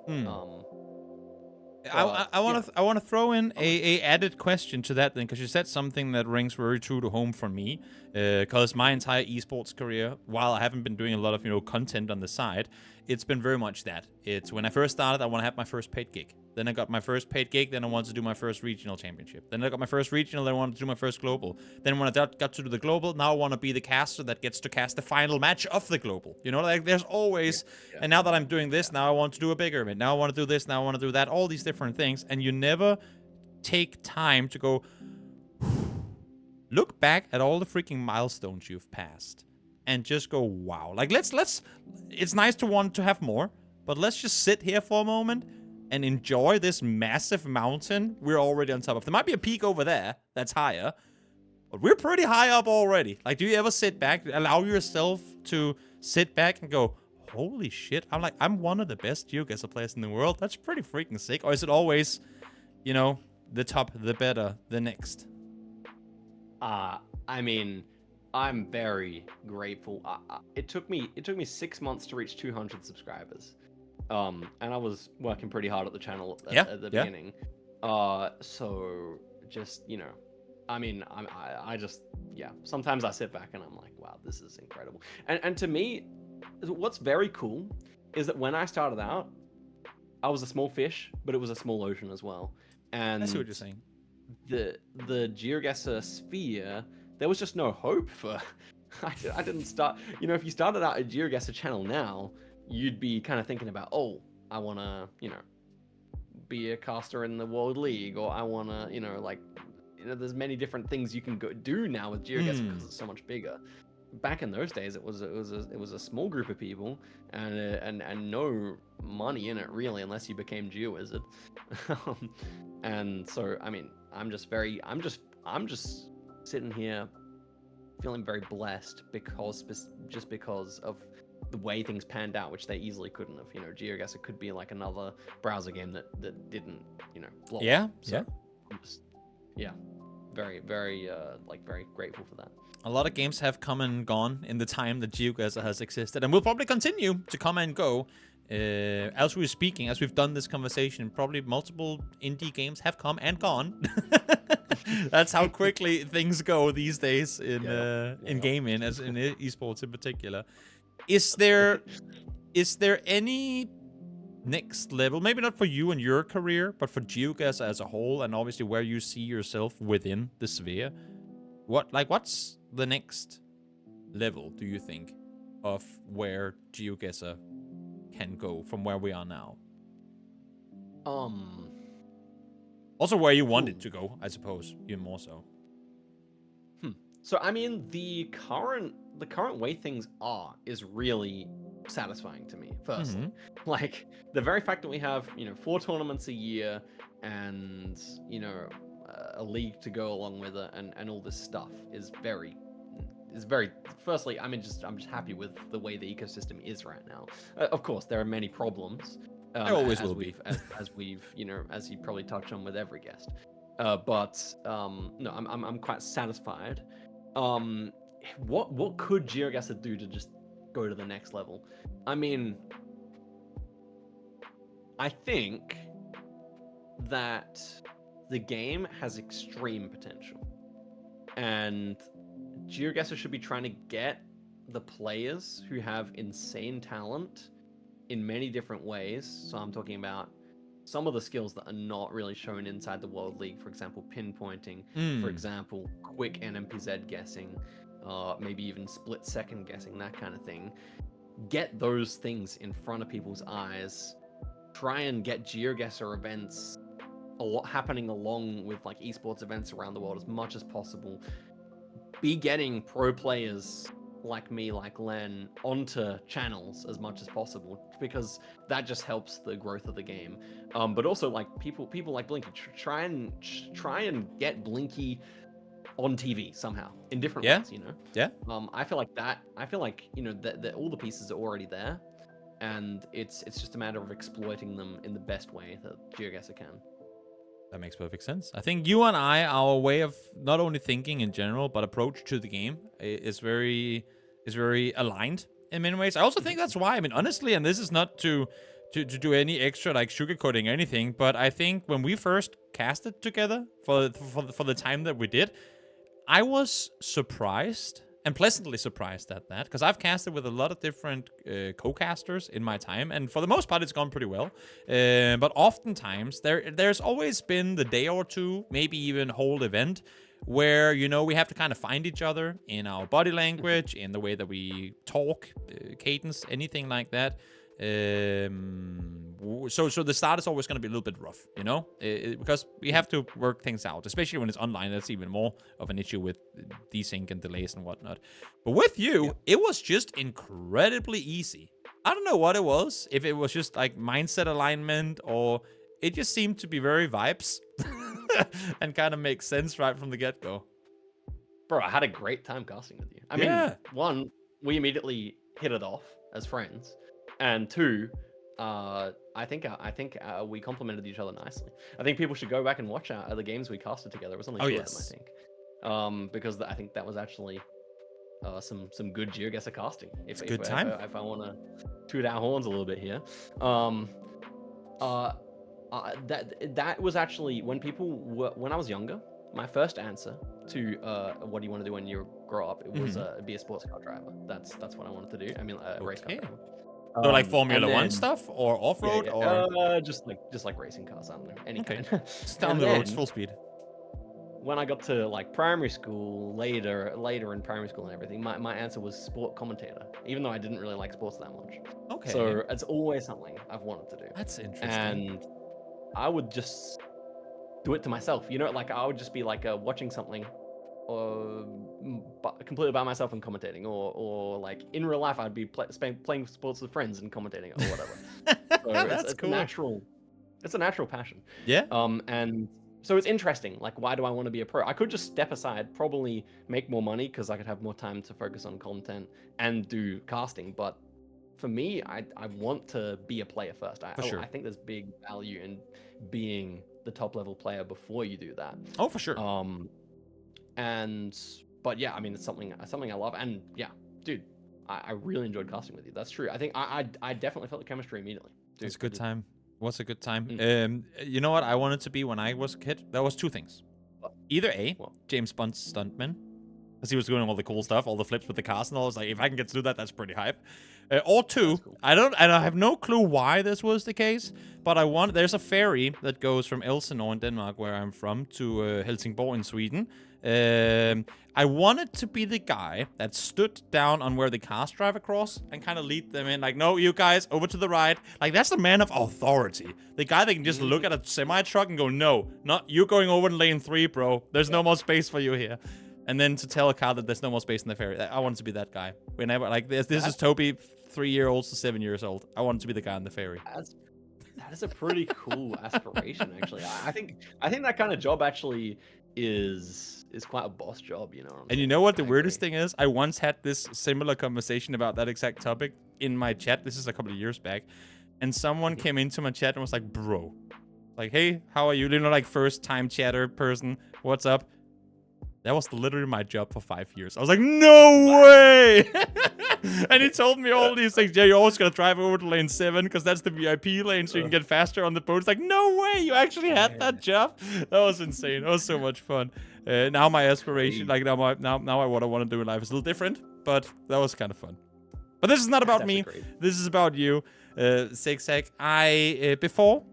I want to throw in a added question to that then, because you said something that rings very true to home for me. Because my entire esports career, while I haven't been doing a lot of content on the side, it's been very much that. It's when I first started, I want to have my first paid gig. Then I got my first paid gig. Then I wanted to do my first regional championship. Then I got my first regional. Then I wanted to do my first global. Then when I got to do the global, now I want to be the caster that gets to cast the final match of the global. There's always. Yeah. And now that I'm doing this, now I want to do a bigger event. Now I want to do this. Now I want to do that. All these different things, and you never take time to go look back at all the freaking milestones you've passed and just go, wow. Let's. It's nice to want to have more, but let's just sit here for a moment and enjoy this massive mountain we're already on top of. There might be a peak over there that's higher, but we're pretty high up already. Do you ever sit back, allow yourself to sit back and go, holy shit. I'm like, I'm one of the best GeoGuessr players in the world. That's pretty freaking sick. Or is it always, you know, the top, the better, the next? I mean, I'm very grateful. It took me 6 months to reach 200 subscribers. And I was working pretty hard at the channel at the beginning. So just, you know, I mean, I just, yeah, sometimes I sit back and I'm like, wow, this is incredible. And to me, what's very cool is that when I started out, I was a small fish, but it was a small ocean as well. And I see what you're saying. The GeoGuessr sphere, there was just no hope for. I didn't start. You know, if you started out a GeoGuessr channel now, you'd be kind of thinking about, oh, I want to, you know, be a caster in the World League, or I want to, you know, like, you know, there's many different things you can go do now with GeoGuessr because it's so much bigger. Back in those days, it was a small group of people and no money in it really, unless you became GeoWizard. And so, I mean, I'm just sitting here feeling very blessed because of the way things panned out, which they easily couldn't have. You know, GeoGuessr could be like another browser game that didn't, you know, blow up. So I'm just, yeah, very grateful for that. A lot of games have come and gone in the time that GeoGuessr has existed, and will probably continue to come and go. As we're speaking, as we've done this conversation, probably multiple indie games have come and gone. That's how quickly things go these days in gaming, as in esports in particular. Is there any next level, maybe not for you and your career, but for GeoGuessr as a whole, and obviously where you see yourself within the sphere? What's the next level, do you think, of where GeoGuessr can go from where we are now? Also where you want it to go, I suppose, even more so. So I mean, the current way things are is really satisfying to me, firstly. Like, the very fact that we have, you know, 4 tournaments a year and, you know, a league to go along with it and all this stuff is very, firstly, I'm just happy with the way the ecosystem is right now. Of course, there are many problems. There always will be. As we've, you know, as you probably touch on with every guest. But no, I'm quite satisfied. What could GeoGuessr do to just go to the next level? I mean, I think that the game has extreme potential, and GeoGuessr should be trying to get the players who have insane talent in many different ways. So I'm talking about some of the skills that are not really shown inside the World League, for example, pinpointing, for example, quick NMPZ guessing, maybe even split-second guessing, that kind of thing. Get those things in front of people's eyes. Try and get GeoGuessr events happening along with like esports events around the world as much as possible. Be getting pro players like me, like Len, onto channels as much as possible, because that just helps the growth of the game. But also, like, people like Blinky, try and get Blinky on TV somehow in different ways, you know. I feel like you know that all the pieces are already there, and it's just a matter of exploiting them in the best way that GeoGuessr can. That makes perfect sense. I think you and I, our way of not only thinking in general, but approach to the game is very aligned in many ways. I also think that's why, I mean, honestly, and this is not to do any extra like sugarcoating or anything, but I think when we first casted together for the time that we did, I was surprised and pleasantly surprised at that, because I've casted with a lot of different co-casters in my time, and for the most part, it's gone pretty well. But oftentimes, there's always been the day or two, maybe even whole event, where, you know, we have to kind of find each other in our body language, in the way that we talk, cadence, anything like that. So the start is always going to be a little bit rough, you know, because we have to work things out, especially when it's online. That's even more of an issue with desync and delays and whatnot. But with you, it was just incredibly easy. I don't know what it was, if it was just like mindset alignment, or it just seemed to be very vibes and kind of makes sense right from the get-go. Bro, I had a great time casting with you. I mean, one, we immediately hit it off as friends. and two, I think we complemented each other nicely. I think people should go back and watch the games we casted together. It was only two of them, I think, because I think that was actually some good GeoGuessr casting. If I want to toot our horns a little bit here, that was actually when I was younger. My first answer to what do you want to do when you grow up? It was be a sports car driver. That's what I wanted to do. I mean, a race car driver. So like Formula One stuff or off road or just like racing cars, I don't know, any kind. Just down the roads full speed. When I got to like primary school, later in primary school and everything, my answer was sport commentator, even though I didn't really like sports that much. Okay. So it's always something I've wanted to do. That's interesting. And I would just do it to myself, you know, like I would just be like watching something completely by myself and commentating, or like in real life I'd be playing sports with friends and commentating or whatever. So That's cool. It's a natural passion. Yeah. And so it's interesting, like, why do I want to be a pro? I could just step aside, probably make more money because I could have more time to focus on content and do casting, but for me, I want to be a player first. I think there's big value in being the top level player before you do that. Oh, for sure. But yeah, I mean, it's something I love, and yeah, dude, I really enjoyed casting with you. That's true. I think I definitely felt the chemistry immediately. It's a good time. What's a good time? You know what I wanted to be when I was a kid? There was two things. Either James Bond's stuntman, because he was doing all the cool stuff, all the flips with the cars and all. I was like, if I can get to do that, that's pretty hype. Or two, cool. I have no clue why this was the case, but there's a ferry that goes from Elsinore in Denmark, where I'm from, to Helsingborg in Sweden. I wanted to be the guy that stood down on where the cars drive across and kind of lead them in, like, no, you guys, over to the right. Like, that's the man of authority. The guy that can just look at a semi-truck and go, no, not you going over in lane 3, bro. There's no more space for you here. And then to tell a car that there's no more space in the ferry. I wanted to be that guy. Whenever, like, this is Toby, 3-year-old to 7 years old. I wanted to be the guy in the ferry. That is a pretty cool aspiration, actually. I think that kind of job actually is quite a boss job, you know. And you know what the weirdest thing is? I once had this similar conversation about that exact topic in my chat. This is a couple of years back. And someone came into my chat and was like, bro, like, hey, how are you? You know, like, first time chatter person. What's up? That was literally my job for 5 years. I was like, no way! And he told me all these things. Yeah, you're always going to drive over to lane 7 because that's the VIP lane so you can get faster on the boat. It's like, no way! You actually had that job? That was insane. It was so much fun. Now my aspiration, like now what I want to do in life is a little different, but that was kind of fun. But this is not about me. This is about you, Zi8gzag. Before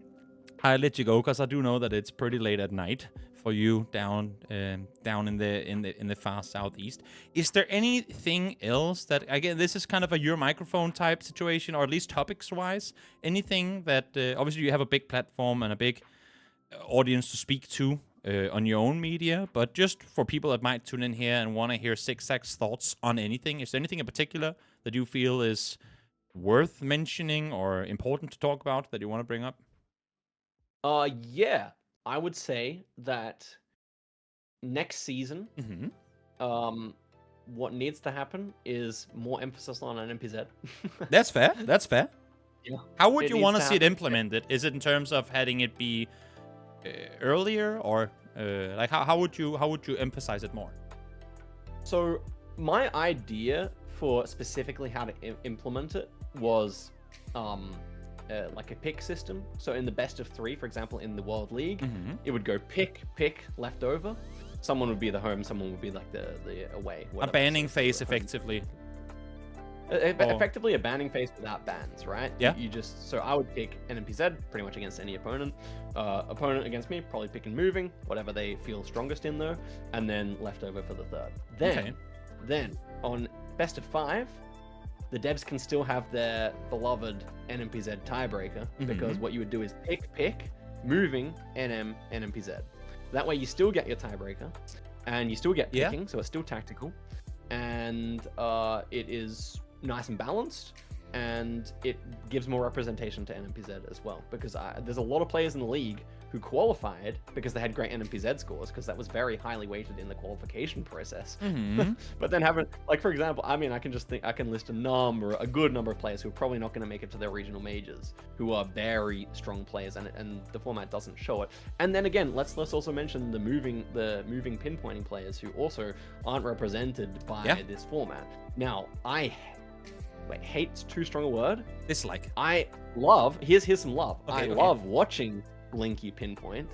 I let you go, because I do know that it's pretty late at night for you down in the far southeast. Is there anything else that, again, this is kind of a your microphone type situation, or at least topics wise, anything that obviously you have a big platform and a big audience to speak to on your own media, but just for people that might tune in here and want to hear Zi8gzag's thoughts on anything, is there anything in particular that you feel is worth mentioning or important to talk about that you want to bring up? Yeah. I would say that next season, what needs to happen is more emphasis on NMPZ. That's fair. That's fair. Yeah. How would you want to see it implemented? Is it in terms of having it be earlier, or like how would you emphasize it more? So my idea for specifically how to implement it was like a pick system. So in the best of 3, for example, in the World League, it would go pick, left over. Someone would be the home, someone would be like the away. A banning phase, effectively. Effectively a banning phase without bans, right? Yeah. So I would pick NMPZ pretty much against any opponent. Opponent against me, probably pick and moving, whatever they feel strongest in there, and then left over for the 3rd. Then on best of 5, the devs can still have their beloved NMPZ tiebreaker, because what you would do is pick, moving, NMPZ. That way you still get your tiebreaker, and you still get picking, so it's still tactical, and it is nice and balanced, and it gives more representation to NMPZ as well, because there's a lot of players in the league who qualified because they had great NMPZ scores, because that was very highly weighted in the qualification process. But then having, like, for example, I mean, I can list a good number of players who are probably not going to make it to their regional majors, who are very strong players, and the format doesn't show it. And then again, let's also mention the moving pinpointing players who also aren't represented by this format. Now, hate's too strong a word. Dislike. I love, here's some love. Okay, I love watching Blinky pinpoint.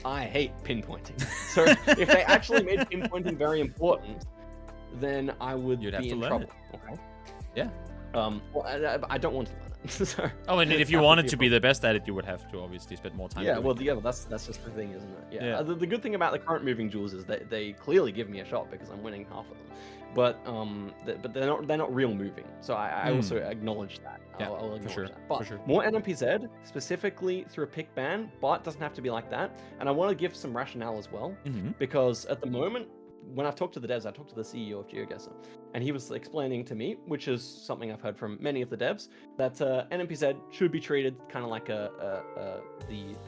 I hate pinpointing. So if they actually made pinpointing very important, then I would be in trouble. Okay. Yeah. Well, I don't want to learn it. So, I mean, if you wanted to be the best at it, you would have to obviously spend more time. Yeah, well, that's just the thing, isn't it? Yeah. The good thing about the current moving duels is that they clearly give me a shot because I'm winning half of them. But they're not real moving. So I also acknowledge that. Yeah, I'll acknowledge that. But for sure. more NMPZ, specifically through a pick ban, but it doesn't have to be like that. And I want to give some rationale as well, because at the moment, when I've talked to the devs, I talked to the CEO of GeoGuessr, and he was explaining to me, which is something I've heard from many of the devs, that NMPZ should be treated kind of like the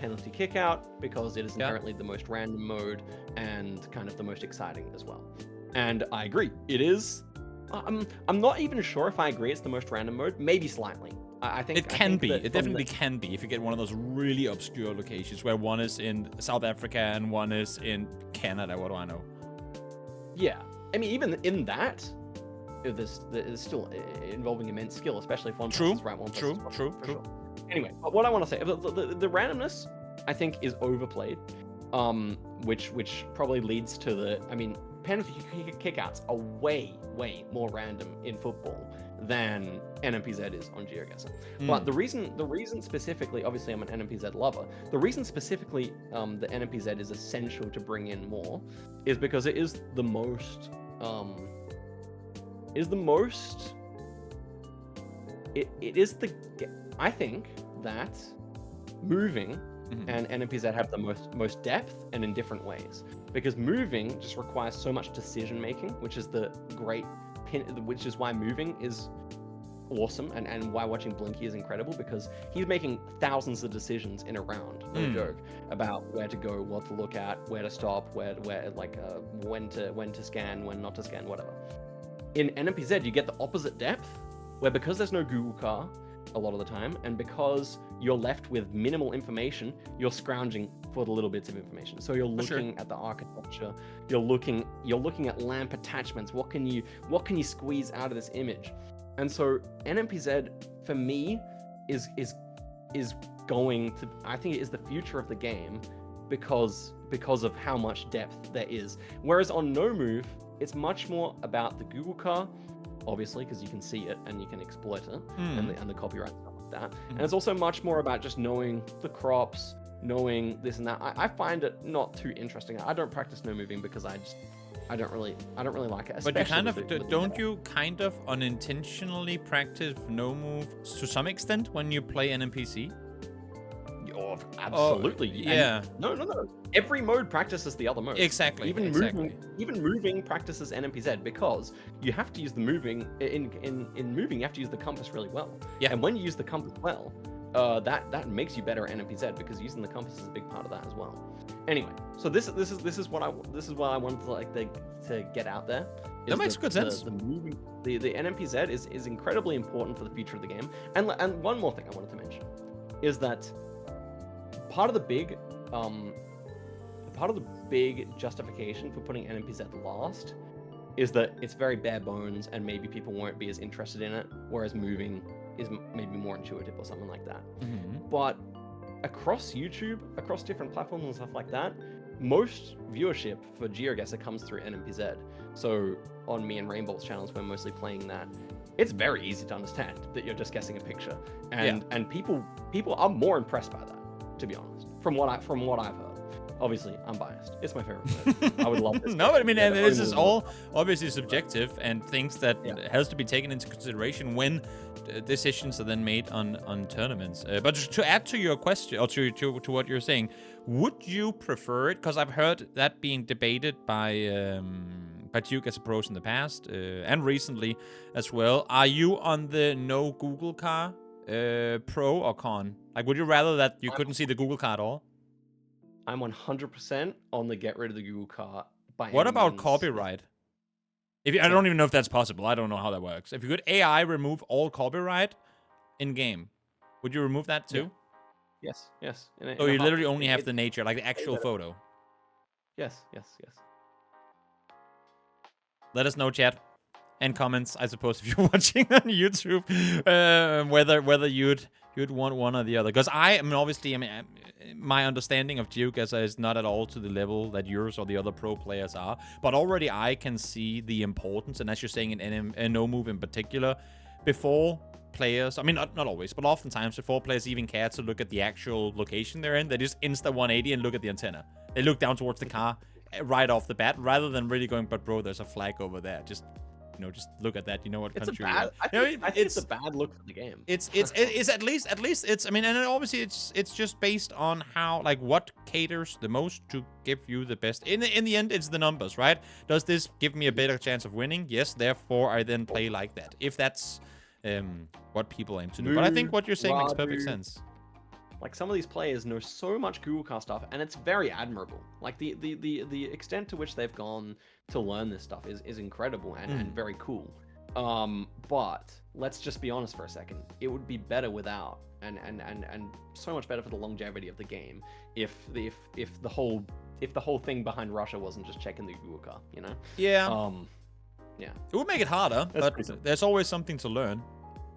penalty kick out, because it is inherently the most random mode and kind of the most exciting as well. And I agree, it is. I'm not even sure if I agree it's the most random mode. Maybe slightly. I think it can be. It definitely can be if you get one of those really obscure locations where one is in South Africa and one is in Canada. What do I know? Yeah, I mean, even in that, there's still involving immense skill, especially if one person's right, one person's wrong. True. Sure. Anyway, but what I want to say, the randomness, I think, is overplayed, which probably leads to penalty kickouts are way more random in football than NMPZ is on GeoGuessr. But the reason specifically, obviously I'm an NMPZ lover, the reason specifically the NMPZ is essential to bring in more is because it is the most I think that moving and NMPZ have the most depth, and in different ways, because moving just requires so much decision making, which is which is why moving is awesome, and why watching Blinky is incredible, because he's making thousands of decisions in a round, no joke, about where to go, what to look at, where to stop, when to scan, when not to scan, whatever. In NMPZ, you get the opposite depth, where because there's no Google car a lot of the time, and because you're left with minimal information, you're scrounging for the little bits of information. So you're looking at the architecture, you're looking at lamp attachments. What can you squeeze out of this image? And so NMPZ for me is going to, I think it is the future of the game because of how much depth there is. Whereas on No Move, it's much more about the Google car, obviously, because you can see it and you can exploit it, and the copyright stuff like that. And it's also much more about just knowing the crops, knowing this and that. I find it not too interesting. I don't practice no moving because I don't really like it. But you kind of unintentionally practice no move to some extent when you play NMPC? Oh, absolutely. Yeah. No. Every mode practices the other mode. Exactly. Even moving practices NMPZ, because you have to use the moving in moving. You have to use the compass really well. Yeah. And when you use the compass well, that makes you better at NMPZ, because using the compass is a big part of that as well. Anyway, so this is what I wanted to get out there. That makes good sense. The NMPZ is incredibly important for the future of the game. And one more thing I wanted to mention is that part of the big justification for putting NMPZ last is that it's very bare bones and maybe people won't be as interested in it, whereas moving is maybe more intuitive or something like that. But across YouTube, across different platforms and stuff like that, most viewership for GeoGuessr comes through NMPZ. So on me and Rainbow's channels, we're mostly playing that. It's very easy to understand that you're just guessing a picture, and people are more impressed by that, to be honest, from what I've heard. Obviously, I'm biased. It's my favorite mode. I would love this. No, I mean, and this is all obviously subjective and things that has to be taken into consideration when decisions are then made on tournaments. But to add to your question, or to what you're saying, would you prefer it? Because I've heard that being debated by GeoGuessr pros in the past and recently as well. Are you on the no Google car pro or con? Like, would you rather that you couldn't see the Google car at all? I'm 100% on the get rid of the Google cart by What any about means. copyright? I don't even know if that's possible. I don't know how that works. If you could AI remove all copyright in game, would you remove that too? Yeah. Yes. So you literally only have the nature, like the actual photo. Yes. Let us know, chat, and comments, I suppose, if you're watching on YouTube, whether you'd want one or the other. Because obviously, my understanding of GeoGuessr is not at all to the level that yours or the other pro players are. But already I can see the importance, and as you're saying in No Move in particular, before players, not always, but oftentimes before players even care to look at the actual location they're in, they just insta 180 and look at the antenna. They look down towards the car right off the bat, rather than really going, but bro, there's a flag over there. Just look at that. You know what country you're in. I think it's a bad look for the game. It's at least it's. And obviously it's just based on how, like, what caters the most to give you the best. In the end, it's the numbers, right? Does this give me a better chance of winning? Yes. Therefore, I then play like that. If that's what people aim to do. But I think what you're saying makes perfect sense. Like, some of these players know so much Google Car stuff, and it's very admirable. Like, the extent to which they've gone to learn this stuff is incredible and very cool. But let's just be honest for a second. It would be better without, and so much better for the longevity of the game if the whole thing behind Russia wasn't just checking the Google Car, you know? Yeah. Yeah. It would make it harder, but there's always something to learn,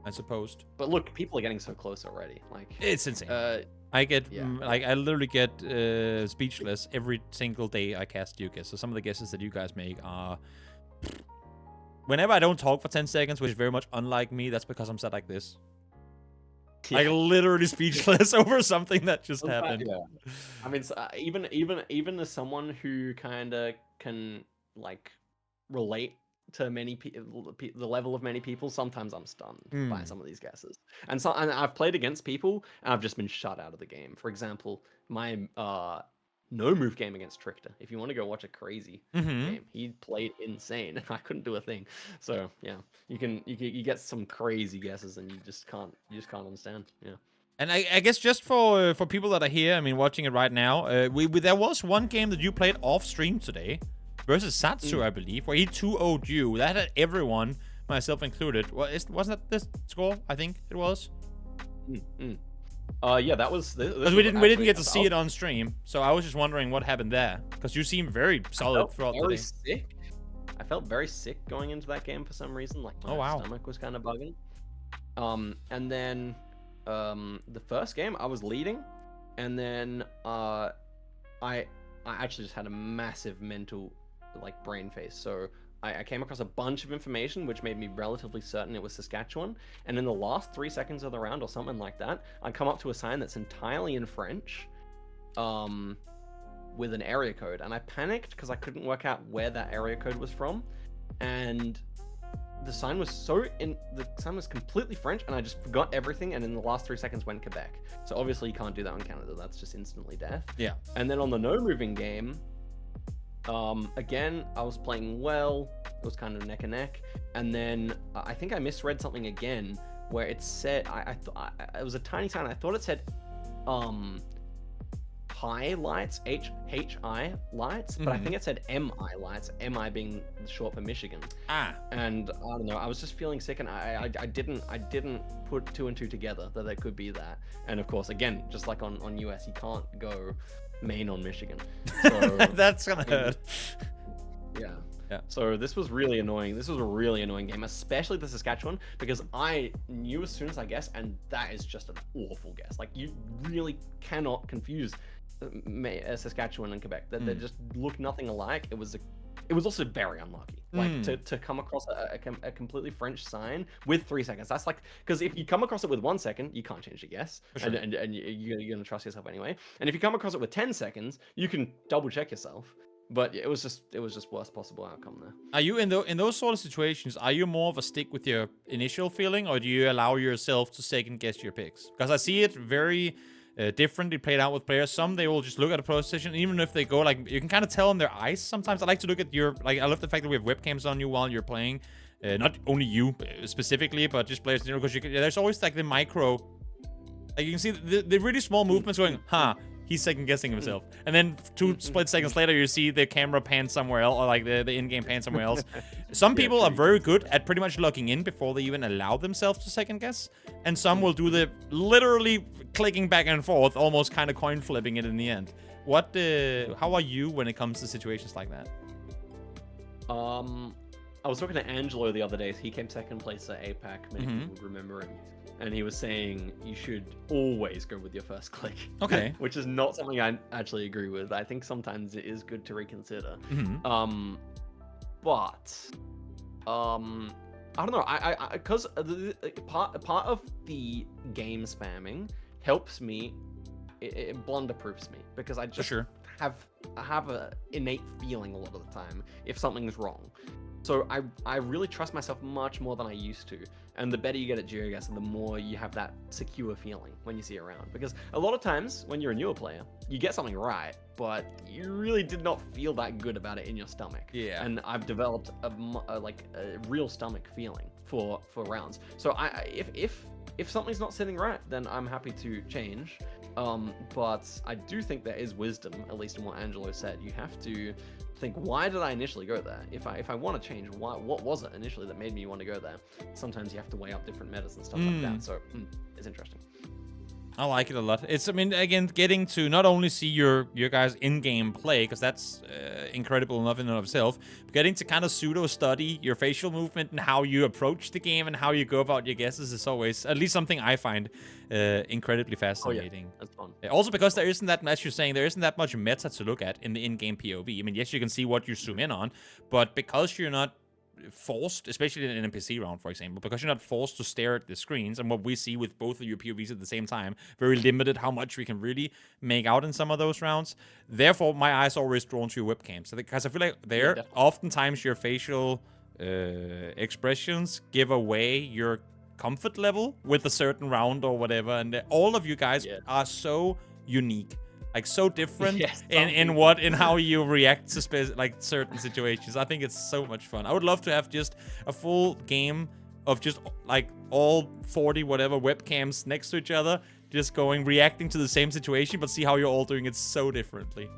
I suppose. But look, people are getting so close already. Like, it's insane. I literally get speechless every single day I cast GeoGuessr. So some of the guesses that you guys make are, whenever I don't talk for 10 seconds, which is very much unlike me, that's because I'm sat like this. Yeah. Like, literally speechless over something that just happened. Yeah. I mean, even as someone who kind of can, like, relate to many people, the level of many people, sometimes I'm stunned by some of these guesses. And I've played against people and I've just been shut out of the game. For example, my No Move game against Trichter. If you want to go watch a crazy game, he played insane. I couldn't do a thing. So yeah, you get some crazy guesses and you just can't understand. Yeah. And I guess just for people that are here, watching it right now, there was one game that you played off stream today versus Satsu, I believe, where he 2-0'd you. That had everyone, myself included. Wasn't that the score? I think it was. Yeah, that was. Because we didn't get to see it on stream, so I was just wondering what happened there. Because you seem very solid throughout the day. Sick. I felt very sick going into that game for some reason. Like, my stomach was kind of bugging. And then the first game I was leading, and then I actually just had a massive mental, like, brain face. So I came across a bunch of information which made me relatively certain it was Saskatchewan, and in the last 3 seconds of the round or something like that, I come up to a sign that's entirely in French with an area code, and I panicked because I couldn't work out where that area code was from, and the sign was completely French, and I just forgot everything, and in the last 3 seconds went Quebec. So obviously you can't do that on Canada. That's just instantly death. Yeah. And then on the No Moving game, again, I was playing well. It was kind of neck and neck, and then I think I misread something again where it said it was a tiny sign. I thought it said Hi lights, HI lights, but I think it said MI lights, MI being short for Michigan. And I don't know, I was just feeling sick, and I didn't put two and two together that it could be that. And of course, again, just like on US, you can't go Maine on Michigan. So that's gonna hurt. Yeah. So this was really annoying. This was a really annoying game, especially the Saskatchewan, because I knew as soon as I guessed, and that is just an awful guess. Like, you really cannot confuse Saskatchewan and Quebec. They just look nothing alike. It was also very unlucky. Like, to come across a completely French sign with 3 seconds. That's like, because if you come across it with 1 second, you can't change your guess, sure. and you're gonna trust yourself anyway. And if you come across it with 10 seconds, you can double check yourself. But it was just worst possible outcome there. Are you in those sort of situations? Are you more of a stick with your initial feeling, or do you allow yourself to second guess your picks? Because I see it very differently played out with players. Some, they will just look at a position, even if they go, like, you can kind of tell in their eyes sometimes. I like to look at your, like, I love the fact that we have webcams on you while you're playing. Not only you specifically, but just players, because there's always like the micro, like, you can see the really small movements going, He's second guessing himself. And then 2 split seconds later, you see the camera pan somewhere else, or like the in-game pan somewhere else. Some people are very good at pretty much logging in before they even allow themselves to second guess. And some will do the literally clicking back and forth, almost kind of coin flipping it in the end. How are you when it comes to situations like that? I was talking to Angelo the other day. He came second place at APAC. Many people would remember him. And he was saying you should always go with your first click. Okay. Which is not something I actually agree with. I think sometimes it is good to reconsider. But I don't know. Because part of the game spamming helps me. It blunder proofs me because I just have a innate feeling a lot of the time if something's wrong. So I really trust myself much more than I used to. And the better you get at GeoGuessr, the more you have that secure feeling when you see it around. Because a lot of times when you're a newer player, you get something right, but you really did not feel that good about it in your stomach. Yeah. And I've developed a real stomach feeling for rounds. So if something's not sitting right, then I'm happy to change. But I do think there is wisdom, at least in what Angelo said. You have to think, why did I initially go there? If I want to change, what was it initially that made me want to go there? Sometimes you have to weigh up different metas and stuff like that. So it's interesting. I like it a lot. It's, I mean, again, getting to not only see your guys' in-game play, because that's incredible enough in and of itself, but getting to kind of pseudo-study your facial movement and how you approach the game and how you go about your guesses is always, at least something I find incredibly fascinating. Oh, yeah. That's fun. Also because there isn't that, as you're saying, there isn't that much meta to look at in the in-game POV. I mean, yes, you can see what you zoom in on, but because you're not forced, especially in an NPC round, for example, because you're not forced to stare at the screens, and what we see with both of your POVs at the same time, very limited how much we can really make out in some of those rounds. Therefore, my eyes are always drawn to your webcams, because I feel like oftentimes your facial expressions give away your comfort level with a certain round or whatever, and all of you guys are so unique. Like, so different in how you react to certain situations. I think it's so much fun. I would love to have just a full game of just like all 40 whatever webcams next to each other, just reacting to the same situation, but see how you're all doing it so differently.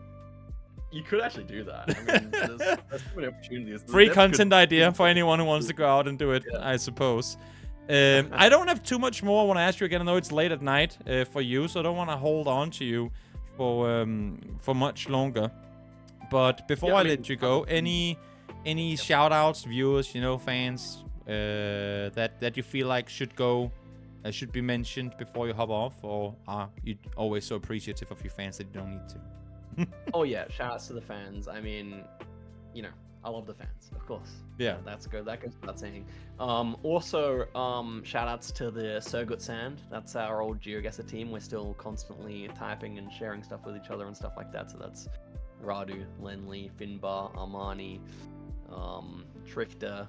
You could actually do that. I mean, there's so many opportunities. Free content idea for anyone who wants to go out and do it, I suppose. I don't have too much more I want to ask you again. I know it's late at night for you, so I don't want to hold on to you for much longer. But before I let you go, any shout outs, viewers, fans that you feel like should be mentioned before you hop off, or are you always so appreciative of your fans that you don't need to? Oh yeah, shout outs to the fans. I mean, I love the fans, of course. Yeah, that's good. That goes without saying. Also, shout outs to the GeoGuessr. That's our old GeoGuessr team. We're still constantly typing and sharing stuff with each other and stuff like that. So that's Radu, Lenley, Finbar, Armani, Trichter,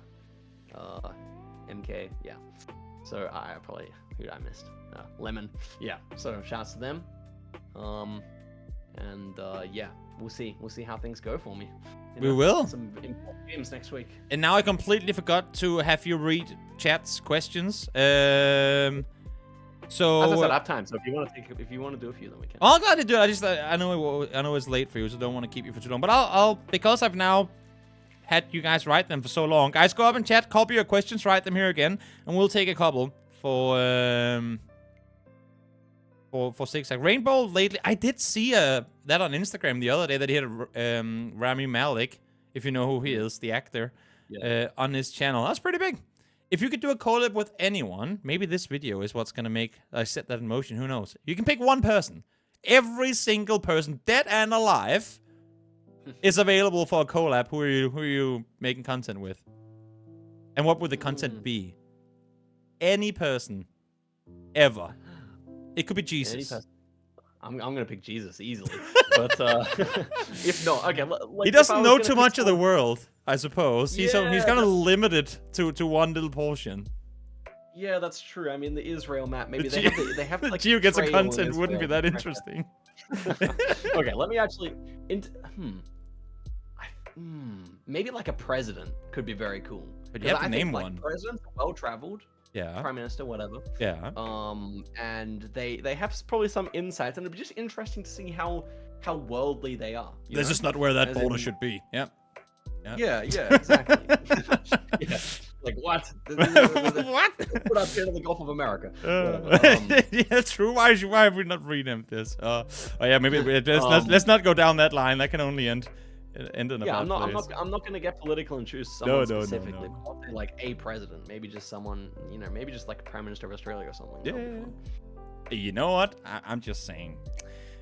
MK. Yeah. So I probably, who I missed? Lemon. Yeah. So shout outs to them. Yeah, we'll see how things go for me. We will. Some important games next week. And now I completely forgot to have you read chat's questions. So as I said, I have time. So if you want to do a few, then we can. I'll gladly do it. I know it's late for you, so don't want to keep you for too long. But I'll because I've now had you guys write them for so long. Guys, go up in chat, copy your questions, write them here again, and we'll take a couple for Zi8gzag. Rainbow lately, I did see that on Instagram the other day that he had Rami Malek, if you know who he is, the actor, on his channel. That's pretty big. If you could do a collab with anyone, maybe this video is what's gonna make I set that in motion. Who knows? You can pick one person. Every single person, dead and alive, is available for a collab. Who are you making content with? And what would the content be? Any person, ever. It could be Jesus. I'm gonna pick Jesus easily, but if not, okay. He doesn't know too much of the world, I suppose. He's kind of limited to one little portion. Yeah, that's true. I mean, the Israel map. Maybe they have like GeoGuessr content wouldn't be that interesting. Okay, let me actually. Maybe like a president could be very cool. But you have to name one. Presidents are well traveled. Yeah. Prime Minister, whatever. Yeah. And they have probably some insights, and it'd be just interesting to see how worldly they are. This is not where that border should be. Yeah. Yeah, exactly. Yeah. Like what? What? Put up here to the Gulf of America. Yeah, true. Why have we not renamed this? Oh yeah, maybe let's not go down that line. That can only end in a bad place. I'm not gonna get political and choose someone specifically. I'll say like a president, maybe just someone, maybe just like Prime Minister of Australia or something. Yeah. You know what? I'm just saying.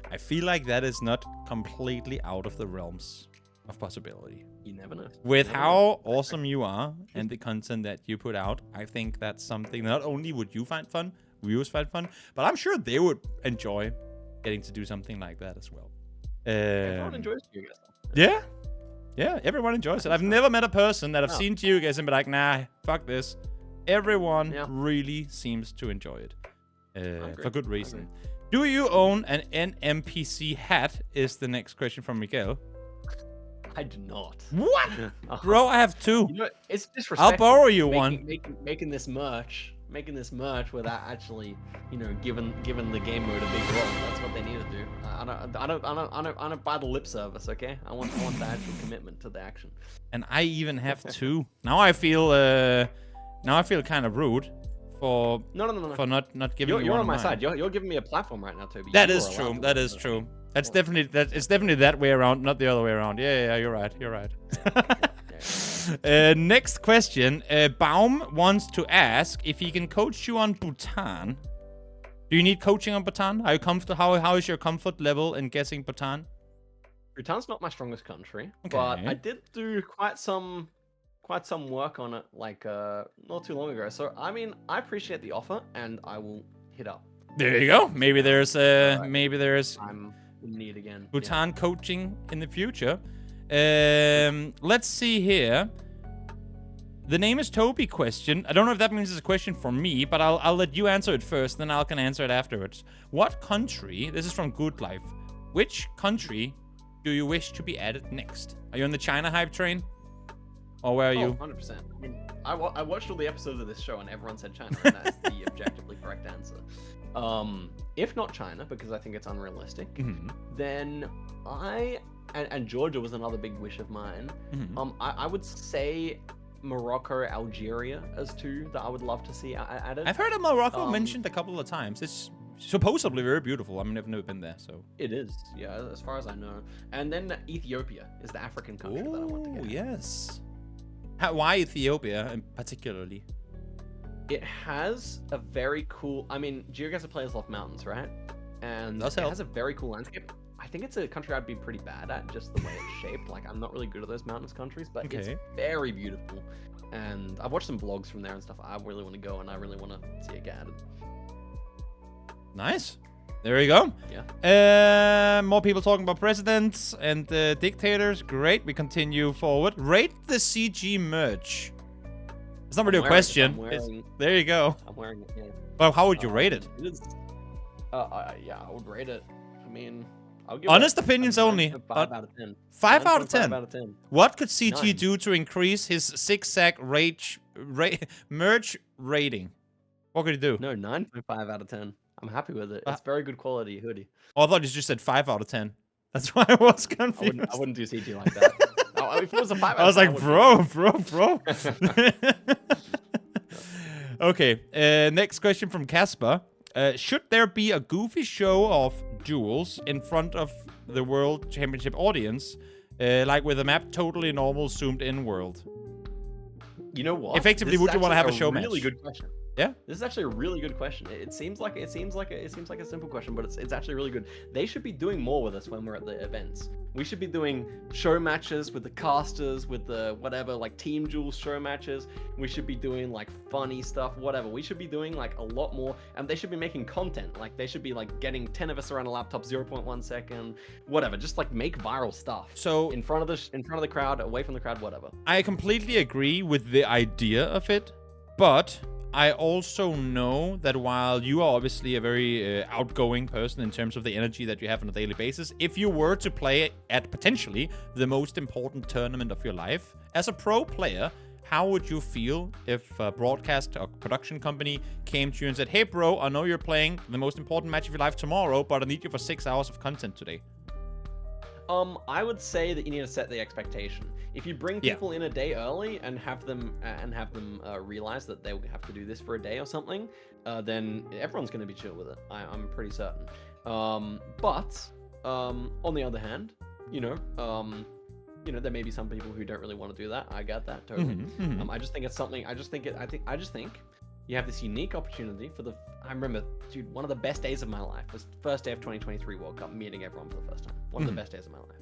I feel like that is not completely out of the realms of possibility. You never know. With how awesome you are and the content that you put out, I think that's something not only would you find fun, viewers find fun, but I'm sure they would enjoy getting to do something like that as well. Everyone enjoys GeoGuessr. Yeah. Yeah, everyone enjoys it. I've never met a person that have seen GeoGuessr and be like, nah, fuck this. Everyone really seems to enjoy it. For good reason. Do you own an NMPZ hat? Is the next question from Miguel. I do not. What? Bro, I have two. It's disrespectful. I'll borrow you one. Making this merch without actually, giving the game mode a big role. That's what they need to do. I don't buy the lip service. Okay, I want the actual commitment to the action. And I even have two. Now I feel kind of rude for not giving. You're on my side. You're giving me a platform right now, Toby. That is true. That is true. It's definitely that way around, not the other way around. Yeah, you're right. Next question. Baum wants to ask if he can coach you on Bhutan. Do you need coaching on Bhutan? Are you comfortable? How is your comfort level in guessing Bhutan? Bhutan's not my strongest country, but I did do quite some work on it, like not too long ago. So I mean, I appreciate the offer, and I will hit up. There you go. Maybe there's I'm in need again. Bhutan coaching in the future. Let's see here. The name is Toby question. I don't know if that means it's a question for me, but I'll let you answer it first, then I can answer it afterwards. What country, this is from Good Life, which country do you wish to be added next? Are you on the China hype train? Or where are you? 100%. I mean, I watched all the episodes of this show and everyone said China, and that's the objectively correct answer. If not China, because I think it's unrealistic, then and Georgia was another big wish of mine. I would say Morocco, Algeria as two that I would love to see added. I've heard of Morocco mentioned a couple of times. It's supposedly very beautiful. I mean, I've never been there, so. It is, yeah, as far as I know. And then Ethiopia is the African country that I want to get. Oh, yes. Why Ethiopia, particularly? It has a very cool... I mean, GeoGuessr players love mountains, right? And it has a very cool landscape. I think it's a country I'd be pretty bad at, just the way it's shaped. Like, I'm not really good at those mountainous countries, but it's very beautiful. And I've watched some vlogs from there and stuff. I really want to go, and I really want to see it get added. Nice. There you go. Yeah. More people talking about presidents and dictators. Great. We continue forward. Rate the CG merch. It's not really a question. There you go. I'm wearing it, yeah. Well, how would you rate it? It is, yeah, I would rate it. I mean, I'll give honest it opinions only. 5 out of 10. 5 out of 10. 5 out of 10. What could CG do to increase his Zi8gzag merch rating? What could he do? No, 9.5 out of 10. I'm happy with it. It's very good quality hoodie. Oh, I thought you just said 5 out of 10. That's why I was confused. I wouldn't do CG like that. If it was a 5 out of 10, I was like, bro. Okay, next question from Casper. Should there be a goofy show of duels in front of the World Championship audience, like with a map totally normal zoomed in world? You know what? Effectively, would you want to have a show match? Really good question. Yeah, this is actually a really good question. It seems like a simple question, but it's actually really good. They should be doing more with us when we're at the events. We should be doing show matches with the casters, with the whatever, like team duels show matches. We should be doing like funny stuff, whatever. We should be doing like a lot more, and they should be making content. Like they should be like getting 10 of us around a laptop, 0.1 second, whatever. Just like make viral stuff. So in front of the crowd, away from the crowd, whatever. I completely agree with the idea of it, but I also know that while you are obviously a very outgoing person in terms of the energy that you have on a daily basis, if you were to play at potentially the most important tournament of your life, as a pro player, how would you feel if a broadcast or production company came to you and said, hey, bro, I know you're playing the most important match of your life tomorrow, but I need you for 6 hours of content today? I would say that you need to set the expectation. If you bring people in a day early and have them realize that they have to do this for a day or something, then everyone's going to be chill with it. I'm pretty certain. But on the other hand, there may be some people who don't really want to do that. I get that totally. I just think it's something. I just think you have this unique opportunity for I remember, dude, one of the best days of my life was first day of 2023 World Cup, meeting everyone for the first time. One of the best days of my life.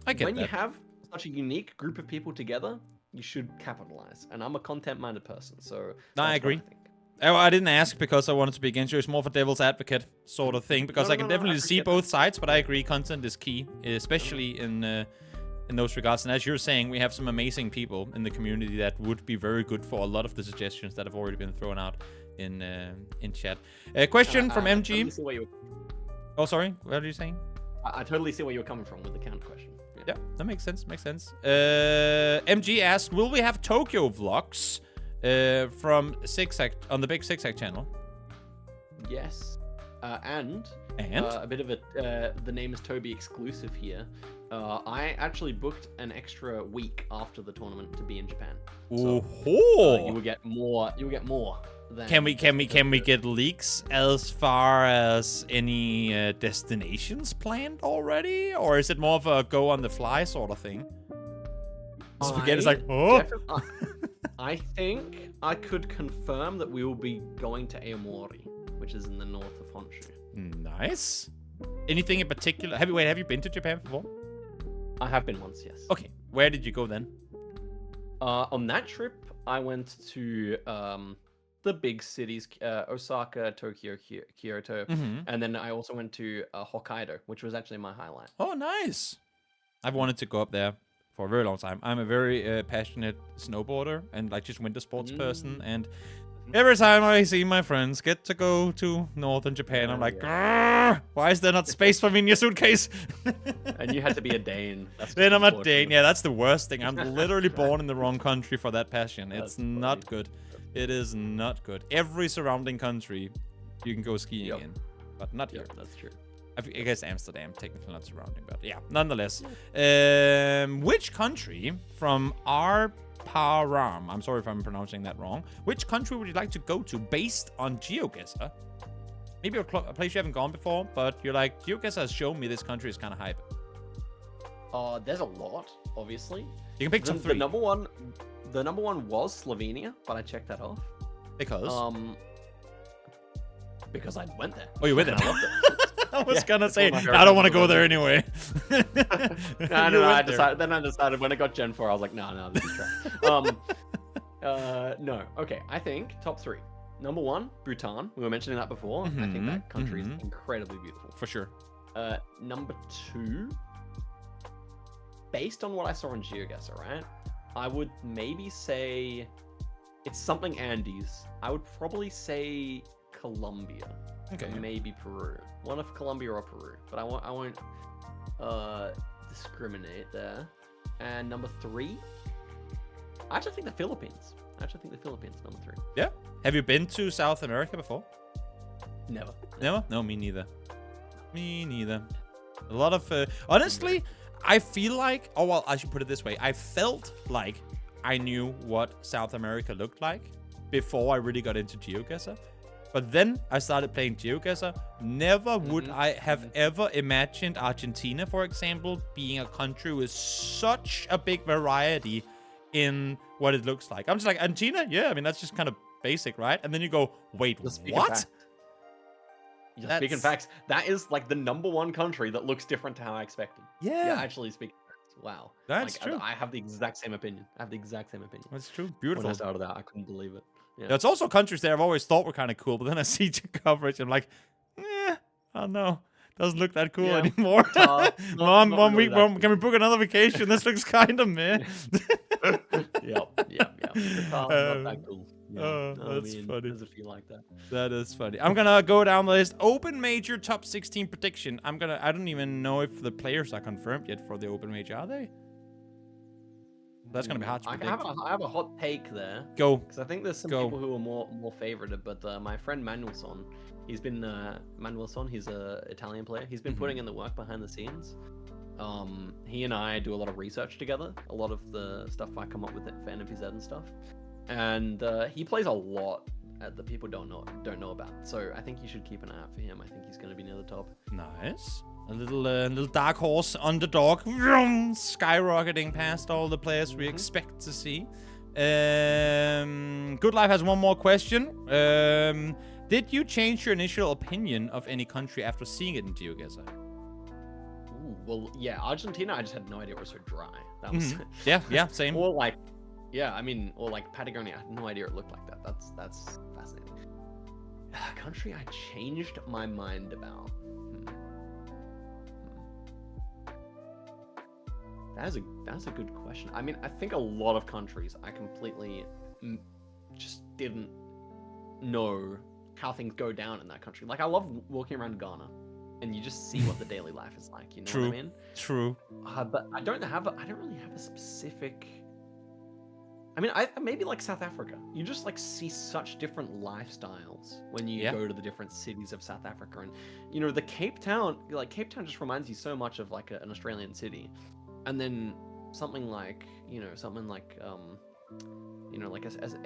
I get when that. you have such a unique group of people together, you should capitalize. And I'm a content-minded person, so I agree. I didn't ask because I wanted to be against you. It's more for devil's advocate sort of thing, because I can definitely see both sides, but I agree content is key, especially in those regards. And as you're saying, we have some amazing people in the community that would be very good for a lot of the suggestions that have already been thrown out in chat. A question from MG. Oh, sorry. What are you saying? I totally see where you're coming from with the counter question. Yeah, that makes sense. MG asked, will we have Tokyo vlogs from GeoGuessr on the big GeoGuessr channel? Yes. And a bit of the name is Toby exclusive here. I actually booked an extra week after the tournament to be in Japan. So, you will get more. You will get more. Can we get leaks as far as any destinations planned already, or is it more of a go on the fly sort of thing? Spaghetti is like, oh. I think I could confirm that we will be going to Aomori, which is in the north of Honshu. Nice. Anything in particular? Have you been to Japan before? I have been once, yes. Okay. Where did you go then? On that trip, I went to the big cities, Osaka, Tokyo, Kyoto, and then I also went to Hokkaido, which was actually my highlight. Oh, nice. I've wanted to go up there for a very long time. I'm a very passionate snowboarder and like just winter sports person, and every time I see my friends get to go to northern Japan, I'm like, why is there not space for me in your suitcase? And you had to be a Dane. Then I'm a Dane. Yeah, that's the worst thing. I'm literally born in the wrong country for that passion. It's not good. It is not good. Every surrounding country you can go skiing in, but not here. That's true. I guess Amsterdam, technically not surrounding, but yeah, nonetheless. Which country from our Param, I'm sorry if I'm pronouncing that wrong, which country would you like to go to based on GeoGuessr? Maybe a place you haven't gone before, but you're like, GeoGuessr has shown me this country is kind of hype. There's a lot, obviously. You can pick some three. The number one was Slovenia, but I checked that off. Because? Because I went there. Oh, you went there? I loved it. I was gonna say, I don't want to go there anyway. No, I decided when I got Gen 4, I was like, no, this is trash. No. Okay, I think top three. Number one, Bhutan. We were mentioning that before. I think that country is incredibly beautiful. For sure. Number two, based on what I saw on GeoGuessr, right? I would maybe say it's something Andes. I would probably say Colombia. Okay. Maybe Peru. One of Colombia or Peru, but I won't discriminate there. And number three, I actually think the Philippines. Number three. Yeah. Have you been to South America before? Never. Never? No, me neither. A lot of honestly, I feel like, oh well, I should put it this way. I felt like I knew what South America looked like before I really got into GeoGuessr. But then I started playing GeoGuessr. Never would I have ever imagined Argentina, for example, being a country with such a big variety in what it looks like. I'm just like, Argentina? Yeah, I mean, that's just kind of basic, right? And then you go, wait, what? Speaking facts, that is like the number one country that looks different to how I expected. Yeah. Actually, speaking facts. Wow. That's true. I have the exact same opinion. That's true. Beautiful. When I started that, I couldn't believe it. Yeah. There's also countries there I've always thought were kind of cool, but then I see the coverage and I'm like, oh no, doesn't look that cool anymore. Mom, can we book another vacation? This looks kind of meh. Yep. Not that cool. That's funny. Does it feel like that? That is funny. I'm gonna go down the list. Open Major top 16 prediction. I don't even know if the players are confirmed yet for the Open Major. Are they? That's gonna be hard to predict. I have a hot take there. Go. Because I think there's some people who are more favorited, but my friend Manuelson, he's been Manuelson. He's a Italian player. He's been putting in the work behind the scenes. He and I do a lot of research together. A lot of the stuff I come up with for NMPZ and stuff, and he plays a lot that people don't know about. So I think you should keep an eye out for him. I think he's going to be near the top. Nice. A little dark horse underdog, skyrocketing past all the players we expect to see. Good Life has one more question. Did you change your initial opinion of any country after seeing it in GeoGuessr? Well, yeah, Argentina, I just had no idea it was so dry. That was yeah, same. Or like, yeah, I mean, or like Patagonia, I had no idea it looked like that. That's fascinating. Country I changed my mind about. That's a good question. I mean, I think a lot of countries I completely just didn't know how things go down in that country. Like, I love walking around Ghana, and you just see what the daily life is like. You know what I mean? True. But I don't really have a specific. I mean, maybe like South Africa. You just like see such different lifestyles when you go to the different cities of South Africa, and you know, the Cape Town just reminds you so much of like an Australian city. And then something like as an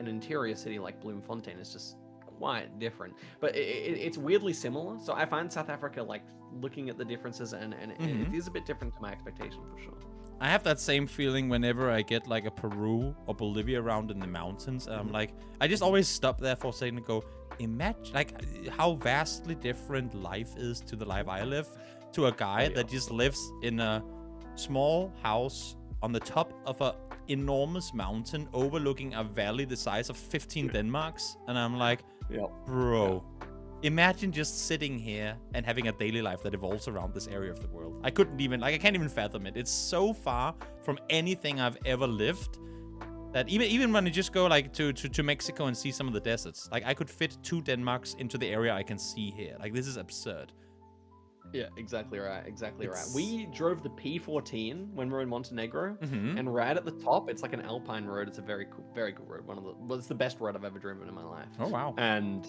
interior city like Bloemfontein is just quite different. But it's weirdly similar. So I find South Africa, like, looking at the differences, and it is a bit different to my expectation for sure. I have that same feeling whenever I get like a Peru or Bolivia around in the mountains. And I'm like, I just always stop there for a second and go, imagine like how vastly different life is to the life I live, to a guy that just lives in a small house on the top of a enormous mountain overlooking a valley the size of 15 Denmarks. And I'm like, bro, imagine just sitting here and having a daily life that evolves around this area of the world. I can't even fathom it. It's so far from anything I've ever lived that even when I just go like to Mexico and see some of the deserts, like I could fit 2 Denmarks into the area I can see here. Like, this is absurd. Yeah, exactly right. We drove the P14 when we were in Montenegro, and right at the top, it's like an alpine road. It's a very cool road. It's the best road I've ever driven in my life. Oh wow! And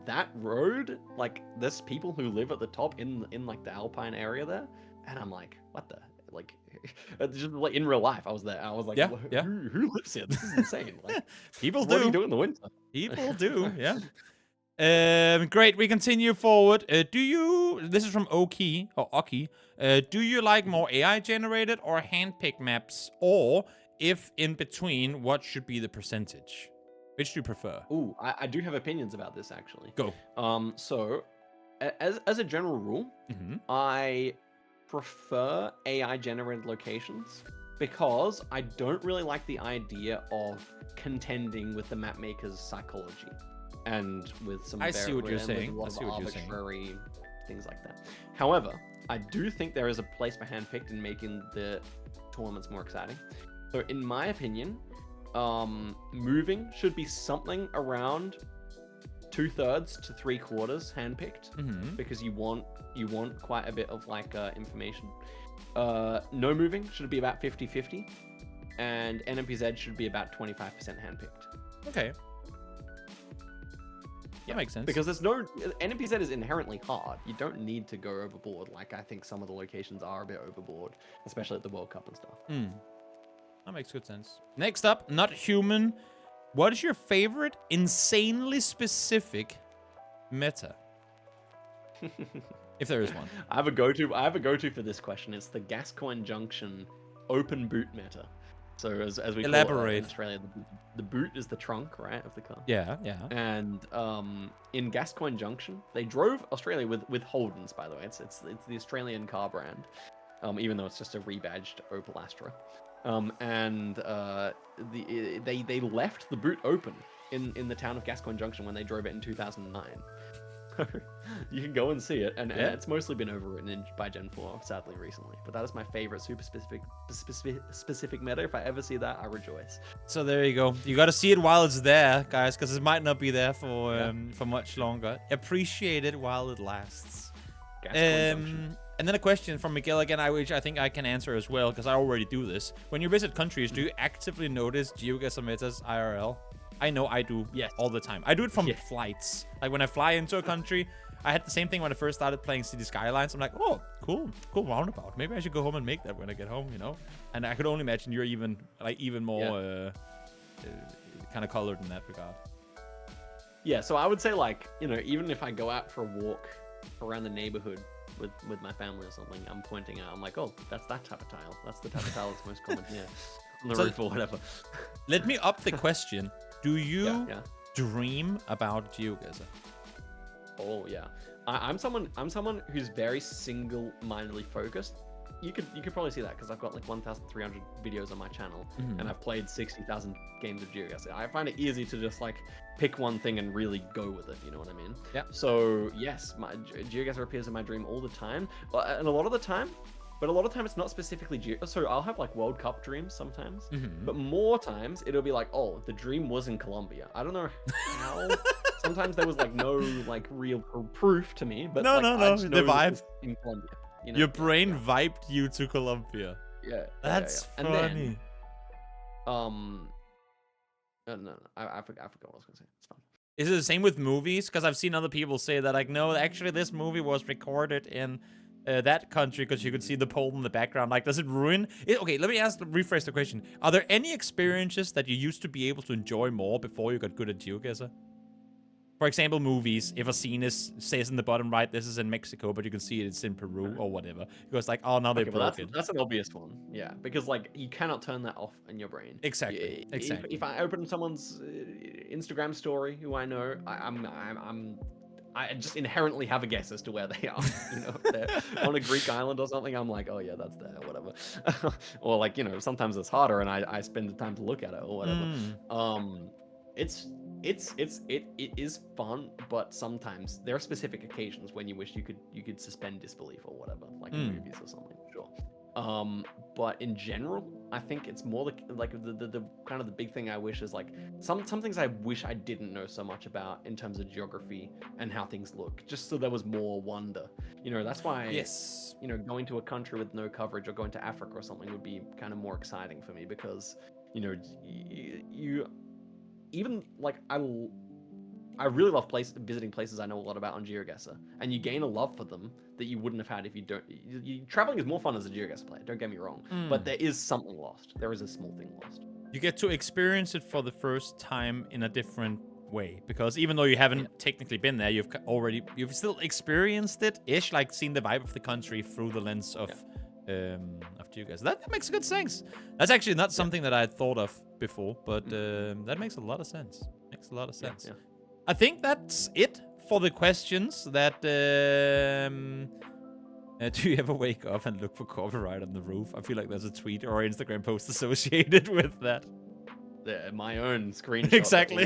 that road, like, there's people who live at the top in like the alpine area there, and I'm like, what the like? Just like in real life, I was there. I was like, who lives here? This is insane. Like, people what do you do in the winter? People do, yeah. Great, we continue forward. This is from Oki, or Oki. Do you like more AI generated or handpicked maps? Or if in between, what should be the percentage? Which do you prefer? Ooh, I do have opinions about this actually. Go. So as a general rule, I prefer AI generated locations because I don't really like the idea of contending with the map maker's psychology. And with some I see what you're saying. A lot of arbitrary things like that. However, I do think there is a place for handpicked in making the tournaments more exciting. So in my opinion, moving should be something around 2/3 to 3/4 handpicked, because you want quite a bit of like information. No moving should be about 50-50, and NMPZ should be about 25% handpicked. Okay. That makes sense. Because NMPZ is inherently hard. You don't need to go overboard. Like, I think some of the locations are a bit overboard, especially at the World Cup and stuff. That makes good sense. Next up, Not Human. What is your favorite insanely specific meta? If there is one. I have a go-to for this question. It's the Gascoigne Junction open boot meta. So as we elaborate. Call it in Australia, the boot is the trunk, right, of the car. Yeah. And in Gascoigne Junction, they drove Australia with Holdens, by the way. It's the Australian car brand, even though it's just a rebadged Opel Astra. And they left the boot open in the town of Gascoigne Junction when they drove it in 2009. You can go and see it, and it's mostly been overwritten by Gen 4, sadly, recently. But that is my favorite super specific meta. If I ever see that, I rejoice. So there you go. You got to see it while it's there, guys, because it might not be there for much longer. Appreciate it while it lasts. And then a question from Miguel again, which I think I can answer as well, because I already do this. When you visit countries, do you actively notice GeoGuessr metas IRL? I know I do all the time. I do it from flights. Like when I fly into a country, I had the same thing when I first started playing City Skylines. I'm like, oh, cool roundabout. Maybe I should go home and make that when I get home, you know? And I could only imagine you're even more kind of colored in that regard. Yeah, so I would say, like, you know, even if I go out for a walk around the neighborhood with my family or something, I'm pointing out, I'm like, oh, that's that type of tile. That's the type of tile that's most common here on the roof or whatever. Let me up the question. Do you dream about GeoGuessr? Oh yeah, I'm someone who's very single-mindedly focused. You could probably see that because I've got like 1,300 videos on my channel, and I've played 60,000 games of GeoGuessr. I find it easy to just like pick one thing and really go with it. You know what I mean? Yeah. So yes, my GeoGuessr appears in my dream all the time, and a lot of the time. But a lot of time it's not specifically so I'll have like World Cup dreams sometimes, but more times it'll be like, oh, the dream was in Colombia. I don't know how. Sometimes there was like no like real proof to me, but no, the vibe in Colombia. You know? Your brain vibed you to Colombia. Yeah, that's funny. And then, no, I forgot what I was gonna say. It's fine. Is it the same with movies? Because I've seen other people say that, like, no, actually this movie was recorded in that country because you could see the pole in the background. Like, does it ruin it? Okay, let me rephrase the question. Are there any experiences that you used to be able to enjoy more before you got good at GeoGuessr? For example, movies, if a scene says in the bottom right, this is in Mexico, but you can see it's in Peru or whatever. It goes like, oh, now they broke it. That's an obvious one. Yeah, because like you cannot turn that off in your brain. Exactly. If I open someone's Instagram story, who I know, I just inherently have a guess as to where they are. You know, if they're on a Greek island or something, I'm like, oh yeah, that's there, or whatever. Or like, you know, sometimes it's harder, and I spend the time to look at it or whatever. It is fun, but sometimes there are specific occasions when you wish you could suspend disbelief or whatever, like in movies or something. Sure. But in general, I think it's more like the kind of the big thing I wish is like some things I wish I didn't know so much about in terms of geography and how things look, just so there was more wonder. You know, that's why you know, going to a country with no coverage or going to Africa or something would be kind of more exciting for me, because you know, you even like I really love visiting places I know a lot about on GeoGuessr, and you gain a love for them that you wouldn't have had if you don't. Traveling is more fun as a GeoGuessr player, don't get me wrong, but there is something lost. There is a small thing lost. You get to experience it for the first time in a different way, because even though you haven't technically been there, you've still experienced it-ish, like seen the vibe of the country through the lens of GeoGuessr. That makes good sense. That's actually not something that I had thought of before, but that makes a lot of sense. Yeah. I think that's it for the questions. That do you ever wake up and look for copyright on the roof? I feel like there's a tweet or Instagram post associated with that. My own screenshot. Exactly.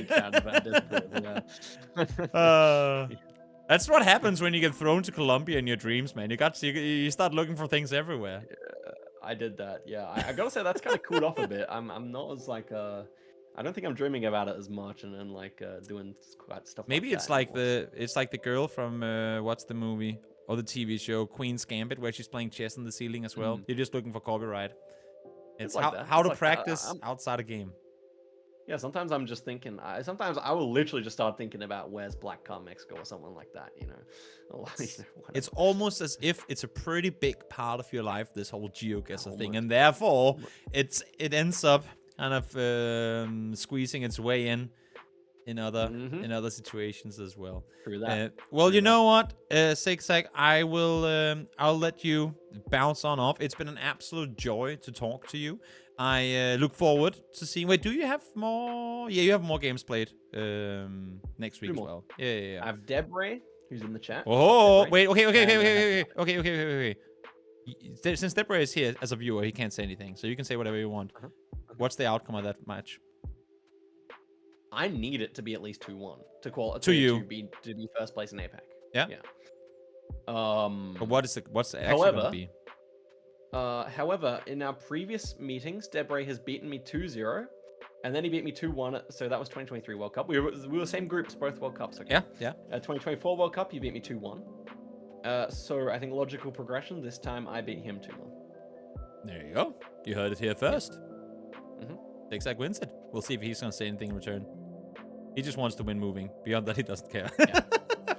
That's what happens when you get thrown to Colombia in your dreams, man. You start looking for things everywhere. Yeah, I did that. Yeah, I gotta say that's kind of cooled off a bit. I'm not as like I don't think I'm dreaming about it as much and like doing stuff. Maybe like it's like the girl from what's the movie or the TV show Queen's Gambit, where she's playing chess on the ceiling as well. You're just looking for copyright. It's like how to practice outside a game. Yeah, sometimes I'm just thinking. Sometimes I will literally just start thinking about where's Black Car Mexico or something like that. You know, it's almost as if it's a pretty big part of your life, this whole GeoGuessr thing, and therefore it ends up kind of squeezing its way in other situations as well. True that. Well, you know what, Zi8gzag, I'll let you bounce on off. It's been an absolute joy to talk to you. I look forward to seeing. Wait, do you have more? Yeah, you have more games played next week as well. Yeah. I have Debray, who's in the chat. Oh, wait. Okay. Since Debray is here as a viewer, he can't say anything, so you can say whatever you want. What's the outcome of that match? I need it to be at least 2-1 to qualify to be first place in APAC. Yeah. But what's the actually going to be? However, in our previous meetings, Debray has beaten me 2-0, and then he beat me 2-1. So that was 2023 World Cup. We were same groups, both World Cups. Okay. Yeah. 2024 World Cup, you beat me 2-1. So I think logical progression. This time I beat him 2-0. There you go. You heard it here first. Mm-hmm. Zi8gzag wins it. We'll see if he's going to say anything in return. He just wants to win moving. Beyond that, he doesn't care. Yeah.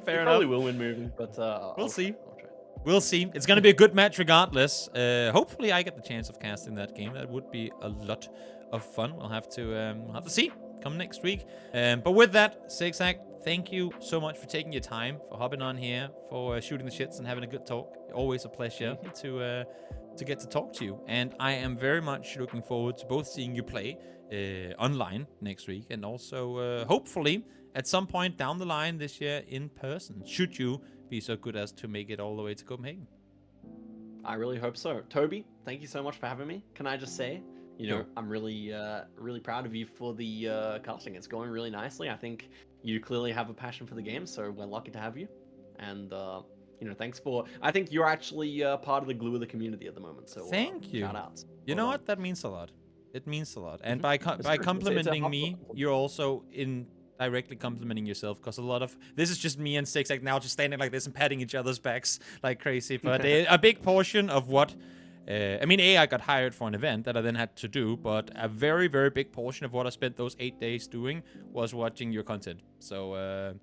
Fair enough. Probably will win moving, but we'll see. I'll try. We'll see. It's going to be a good match regardless. Hopefully, I get the chance of casting that game. That would be a lot of fun. We'll have to see. Come next week. But with that, Zi8gzag, thank you so much for taking your time, for hopping on here, for shooting the shits and having a good talk. Always a pleasure to get to talk to you. And I am very much looking forward to both seeing you play online next week and also hopefully at some point down the line this year in person, should you be so good as to make it all the way to Copenhagen. I really hope so. Toby, thank you so much for having me. Can I just say, I'm really proud of you for the casting. It's going really nicely. I think you clearly have a passion for the game, so we're lucky to have you. And thanks for. I think you're actually part of the glue of the community at the moment. So thank you. Shout outs. You know what? That means a lot. It means a lot. And by complimenting me, you're also directly complimenting yourself, because a lot of this is just me and Zi8gzag now just standing like this and patting each other's backs like crazy. But a big portion of what. I got hired for an event that I then had to do, but a very, very big portion of what I spent those 8 days doing was watching your content. So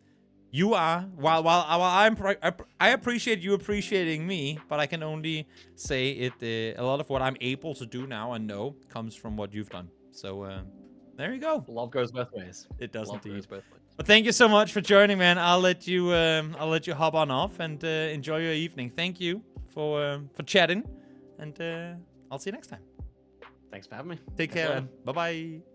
you are, while I appreciate you appreciating me, but I can only say a lot of what I'm able to do now and know comes from what you've done. So there you go. Love goes both ways. It does Love indeed. goes both ways. But thank you so much for joining, man. I'll let you hop on off and enjoy your evening. Thank you for chatting. And I'll see you next time. Thanks for having me. Take care, man. Bye-bye.